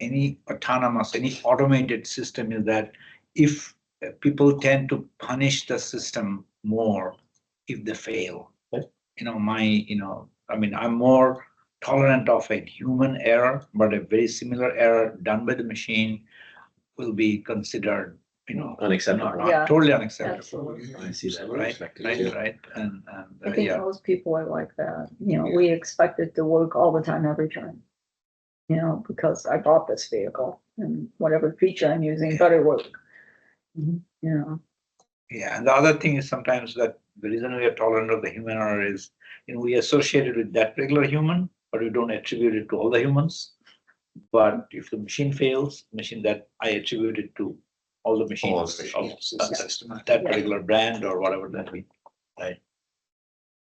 any autonomous, any automated system is that if people tend to punish the system more if they fail. Okay. You know, I mean, I'm more tolerant of a human error, but a very similar error done by the machine will be considered, you know, Unacceptable. Yeah. totally unacceptable. Absolutely. I see that. Right. And I think yeah. most people are like that. You know, we expect it to work all the time, every time. You know, because I bought this vehicle and whatever feature I'm using better work. You know, Yeah, and the other thing is sometimes that the reason we are tolerant of the human error is, you know, we associate it with that regular human, but we don't attribute it to all the humans. But if the machine fails, machine that I attribute it to all the machines of that particular brand or whatever that we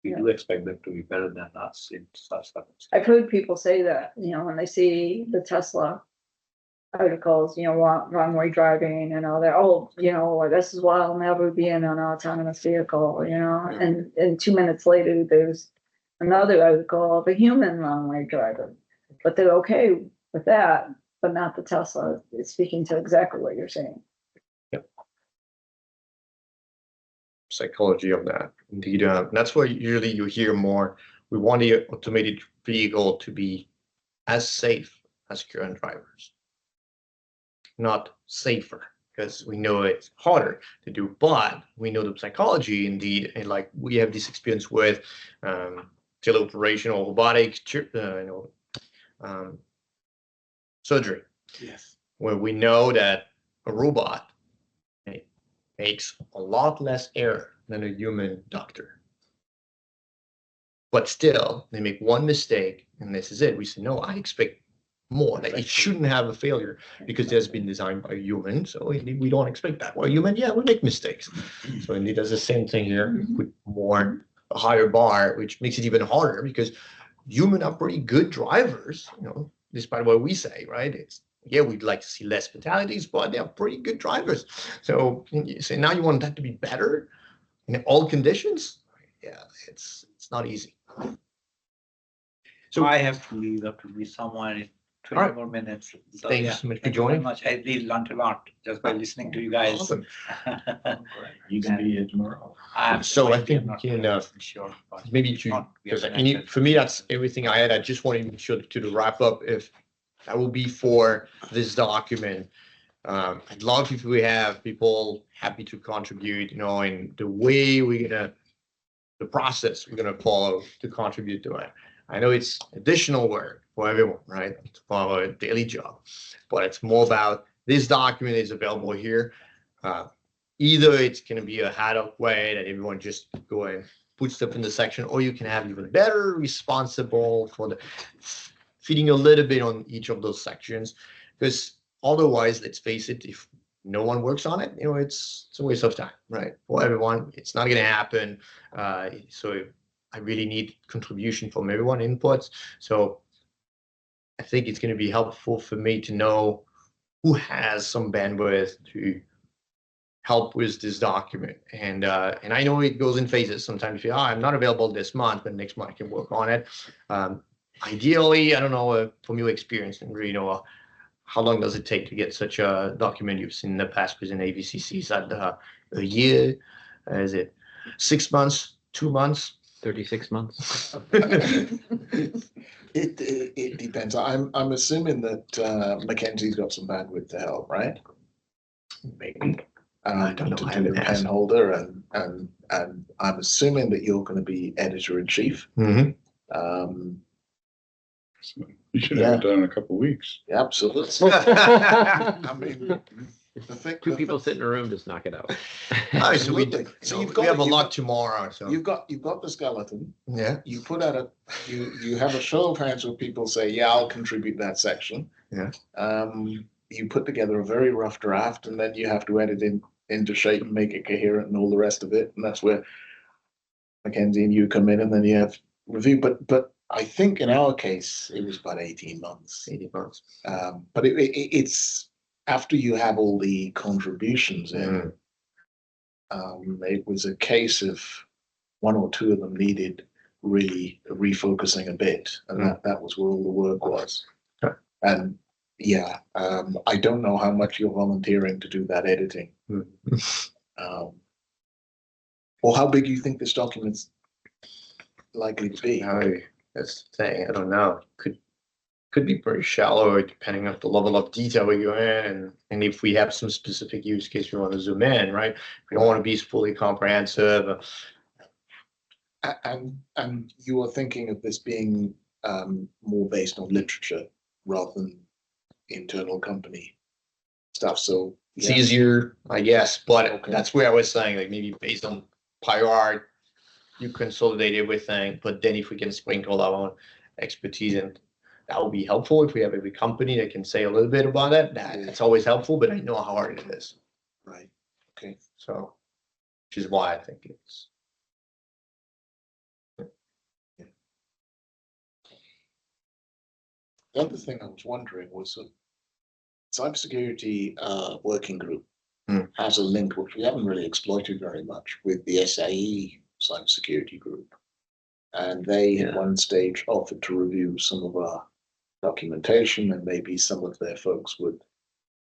do expect them to be better than us in such circumstances. I've heard people say that, you know, when they see the Tesla articles, you know, wrong way driving and all that, oh, you know, this is why I'll never be in an autonomous vehicle, you know, and 2 minutes later, there's another article of a human wrong way driver, but they're okay with that, but not the Tesla. It's speaking to exactly what you're saying. Psychology of that, indeed. That's why usually you hear more. We want the automated vehicle to be as safe as current drivers, not safer, because we know it's harder to do, but we know the psychology indeed, and like we have this experience with teleoperational robotic surgery, Yes. where we know that a robot makes a lot less error than a human doctor. But still, they make one mistake, and this is it. We say, no, I expect more. That it shouldn't have a failure because it has been designed by a human. So we don't expect that. Well, human, yeah, we make mistakes. So indeed, does the same thing here with a higher bar, which makes it even harder because human are pretty good drivers, despite what we say, right? We'd like to see less fatalities, but they're pretty good drivers. So you say now you want that to be better in all conditions? Yeah, it's not easy. So I have to leave up to be somewhere in 20 more minutes. So, Thank you so much for thank you very joining. much. I really learned a lot just by listening to you guys. Awesome. You can be here tomorrow. So I think not we can, 100% sure, but maybe we have because for me, that's everything I had. I just wanted to make sure to wrap up if that will be for this document. I'd love if we have people happy to contribute, in the way the process we're gonna follow to contribute to it. I know it's additional work for everyone, right? To follow a daily job, but it's more about this document is available here. Either it's going to be a ad hoc way that everyone just go and put stuff in the section, or you can have even better responsible for the feeding a little bit on each of those sections, because otherwise, let's face it, if no one works on it, it's a waste of time, right? For everyone, it's not going to happen. So I really need contribution from everyone, inputs. So I think it's going to be helpful for me to know who has some bandwidth to help with this document. And I know it goes in phases. Sometimes you feel, I'm not available this month, but next month I can work on it. Ideally, I don't know from your experience, and how long does it take to get such a document you've seen in the past within AVCC? Is that a year? Is it 6 months, 2 months? 36 months. It depends. I'm assuming that Mackenzie's got some bandwidth to help, right? Maybe. I don't know. To I do the haven't pen asked. holder, and I'm assuming that you're going to be editor in chief. Mm-hmm. So you should have it done in a couple of weeks. Absolutely. I mean, Two people sit in a room, just knock it out. Absolutely. So we have a lot tomorrow. So you've got the skeleton. Yeah. You put out you have a show of hands where people say, yeah, I'll contribute that section. Yeah. You put together a very rough draft, and then you have to edit into shape and make it coherent and all the rest of it. And that's where Mackenzie and you come in, and then you have review. But I think in our case, it was about 18 months. 18 months. But it's after you have all the contributions in, it was a case of one or two of them needed really refocusing a bit, and that was where all the work was. Okay. And yeah, I don't know how much you're volunteering to do that editing, or how big you think this document's likely to be. No, that's the thing. I don't know. Could be pretty shallow depending on the level of detail we go in, and if we have some specific use case we want to zoom in, right? We don't want to be fully comprehensive. And you are thinking of this being more based on literature rather than internal company stuff. So it's easier, I guess, but Okay. that's where I was saying, like maybe based on prior art, you consolidate everything, but then if we can sprinkle our own expertise in, that would be helpful. If we have every company that can say a little bit about it, that's always helpful, but I know how hard it is. Right. Okay. So, which is why I think it's. The other thing I was wondering was cybersecurity working group has a link which we haven't really exploited very much with the SAE cybersecurity group, and they at one stage offered to review some of our documentation, and maybe some of their folks would,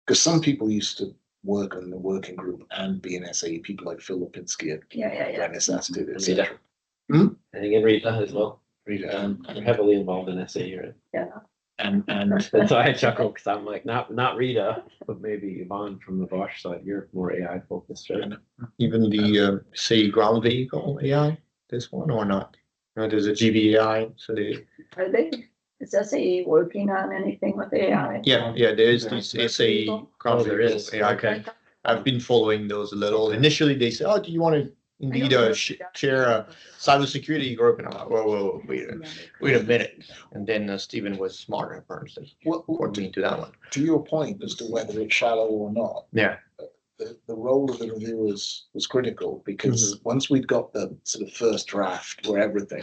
because some people used to work on the working group and be an SAE, people like Phil Lipinski at Renaissance did, etc. I think in Rita as well. Rita, I'm heavily involved in SAE, right? Yeah. and That's why I chuckle, because I'm like, not Rita, but maybe Yvonne from the Bosch side. You're more AI focused, right? Even the say ground vehicle AI, this one or not? There's a GBAI, so they, Is SAE working on anything with AI? yeah, there's this SAE Oh, there is. AI. Okay. I've been following those a little. Initially, they said, "Oh, do you want to indeed chair a cybersecurity group?" And I'm like, "Whoa, wait a minute." And then Stephen was smarter, apparently. Put me into that one. To your point as to whether it's shallow or not. Yeah. The role of the reviewers was critical because once we'd got the sort of first draft for everything,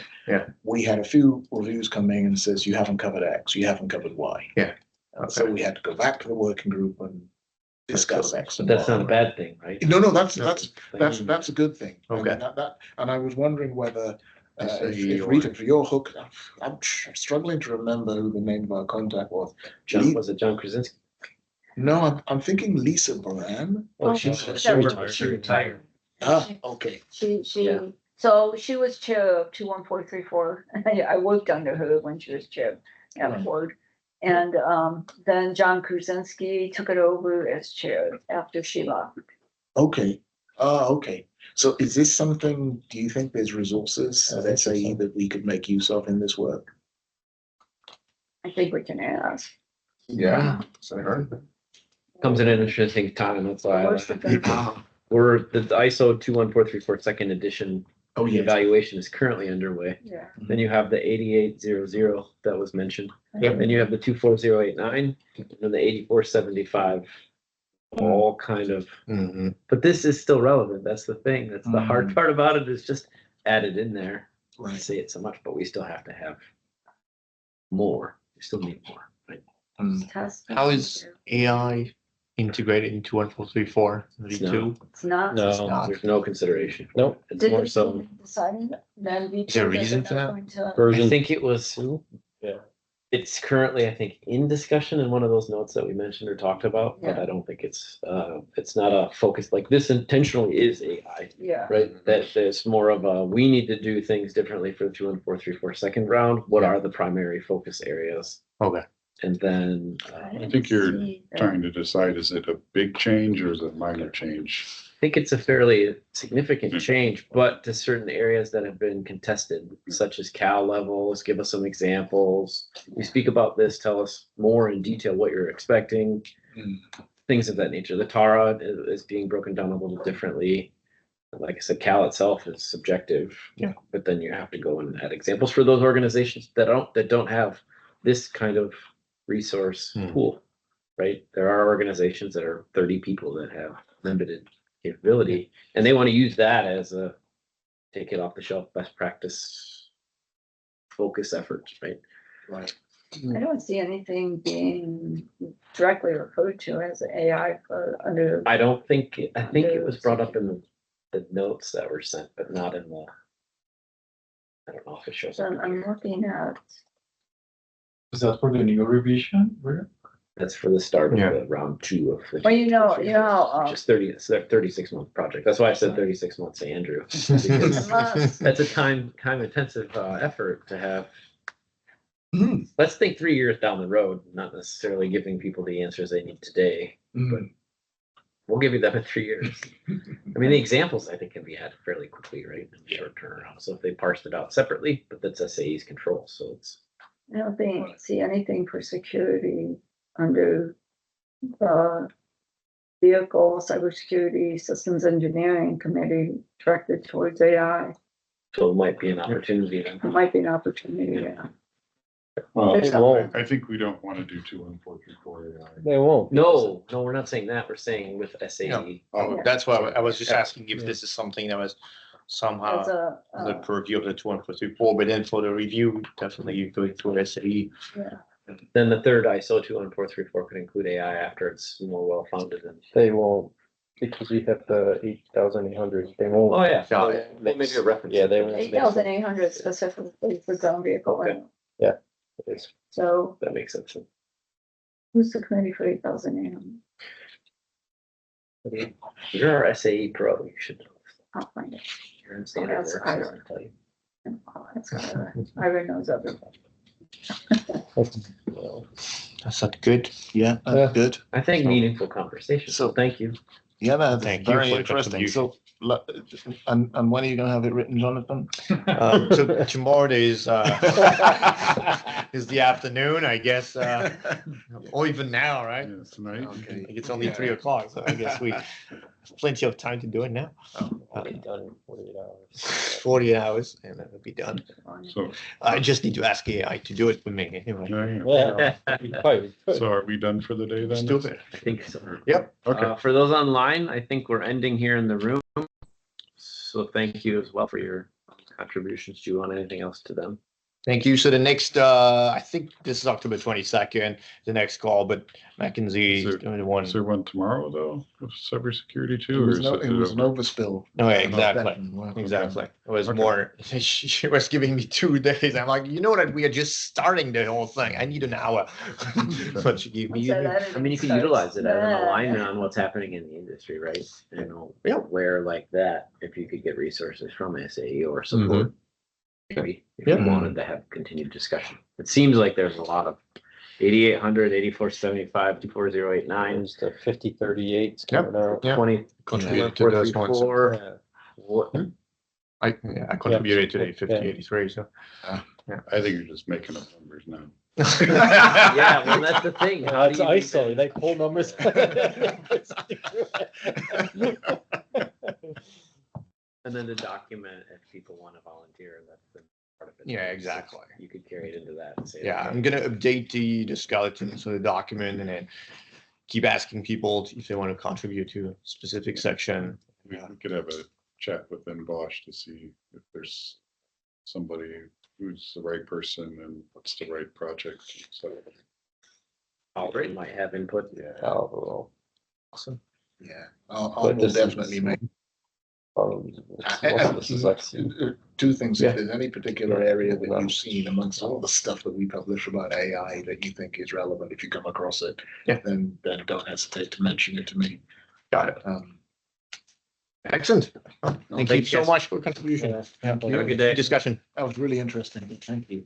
we had a few reviews coming and says, you haven't covered X, you haven't covered Y. Yeah. And so we had to go back to the working group and discuss X. But that's not a bad thing, right? No, that's a good thing. Okay. I mean, and I was wondering whether SAE if Rita, for your hook, I'm struggling to remember who the name of our contact was. Was it John Krasinski? No, I'm thinking Lisa Moran. She retired. Ah, okay. So she was chair of 21434. I worked under her when she was chair of the board. And then John Krasinski took it over as chair after she left. Okay. Okay. So is this something, do you think there's resources at SAE that we could make use of in this work? I think we can ask. Yeah. So I heard. Comes in an interesting time, that's why Where's the thing? we're the ISO 21434 second edition. Oh, The yeah. evaluation is currently underway. Yeah. Then you have the 8800 that was mentioned. Yep. Then you have the 24089 and then the 8475. All kind of, but this is still relevant. That's the thing. That's the hard part about it, is just added in there. I Right. say it so much, but we still have to have more. We still need more. Right? How is AI integrated into 143.4 V2? It's not. No, there's no consideration. Nope. It's Did more the so. team decide then Is there a reason for that? I think it was. Yeah. It's currently, I think, in discussion in one of those notes that we mentioned or talked about, but Yeah. I don't think it's not a focus, like this intentionally is AI, Yeah. right? That there's more of a, we need to do things differently for the 21434 second round. What are the primary focus areas? Okay. And then I think you're trying to decide, is it a big change or is it a minor change? I think it's a fairly significant change, but to certain areas that have been contested, such as Cal levels, give us some examples. You speak about this, tell us more in detail what you're expecting, things of that nature. The TARA is being broken down a little differently. Like I said, Cal itself is subjective, but then you have to go and add examples for those organizations that don't have this kind of resource pool, right? There are organizations that are 30 people that have limited capability, and they want to use that as a take it off the shelf best practice focus efforts, right? Right. I don't see anything being directly referred to as AI for under. I think it was brought up in the notes that were sent, but not in the, I don't know if it shows So up. I'm looking at. Is that for the new revision? That's for the start of the round 2 of the. Well, you know, Just it's a 36-month project. That's why I said 36 months to Andrew. Because unless, that's a time intensive effort to have. Let's think 3 years down the road, not necessarily giving people the answers they need today, but we'll give you them in 3 years. I mean, the examples I think can be added fairly quickly, right? In short turnaround. So if they parsed it out separately, but that's SAE's control, so it's. I don't see anything for security under the vehicle cybersecurity systems engineering committee directed towards AI. So it might be an opportunity. It might be an opportunity, yeah. Well, There's something. I think we don't want to do 21434 AI. They won't. No, we're not saying that. We're saying with SAE. No. Oh, that's why I was just asking if this is something that was somehow As a, the purview of the 214.4, but then for the review, definitely you do it to SAE. yeah. Then the third ISO 21434 could include AI after it's more well founded. And They won't, because we have the 8,800. They won't. oh yeah, Got so it. we'll make a reference. Yeah, they won't. 8,800 specifically for ground vehicle. Okay. Yeah. It is. So That makes sense. who's the committee for 8,800? You're our SAE pro. You should know. I'll find it. You're in standard that's work. Ira. I'll tell you. Oh, that's Ira knows everything. That's not good. Yeah, Yeah. good. I think meaningful conversation. So thank you. Yeah, that's Thank you very for the interesting. contribution. So, and when are you gonna have it written, Jonathan? So tomorrow is is the afternoon, I guess, or even now, right? Yeah, tonight. Okay. Like it's only 3 o'clock, so I guess we have plenty of time to do it now. Be done in 48 hours. 40 hours and then it'll be done. So, I just need to ask AI to do it with me anyway. so are we done for the day then? Stupid. I think so. Yep. Okay. For those online, I think we're ending here in the room. So thank you as well for your contributions. Do you want anything else to them? Thank you. So the next, I think this is October 22nd, the next call, but Mackenzie is doing the one. Is there one tomorrow though, of cybersecurity It too? Or was, is no, it it was an overspill. No, yeah, exactly. Okay. Exactly. It was Okay. more, she was giving me 2 days. I'm like, you know that we are just starting the whole thing. I need an hour. But she gave me. You can utilize it as an alignment on what's happening in the industry, right? You know, Yeah. where like that, if you could get resources from SAE or support, maybe if Yeah. you wanted to have continued discussion. It seems like there's a lot of 8800, 8475, 24089. There's the 5038 Yep. coming out. Yep. 20 Contributed to those ones. 434. Yeah. What? I contributed to the 5083, so. I think you're just making up numbers now. Yeah, well, that's the thing. Yeah, How it's do you ISO. even- They pull numbers. And then to document if people want to volunteer, that's the part of it. Yeah, exactly. You could carry it into that and say. Yeah, okay, I'm gonna update the skeletons of the document and then keep asking people if they want to contribute to a specific section. We could have a chat within Bosch to see if there's somebody who's the right person and what's the right project. So, Alfred might have input. yeah. Oh, Awesome. Yeah, I But will this definitely is- make. most of this is like, 2 things. Yeah. If there's any particular area that you've seen amongst all the stuff that we publish about AI that you think is relevant, if you come across it, Yeah. then don't hesitate to mention it to me. Got it. Excellent. Thank you so much for your contribution. yeah. Yeah. Have a good day. Discussion. That was really interesting. Thank you.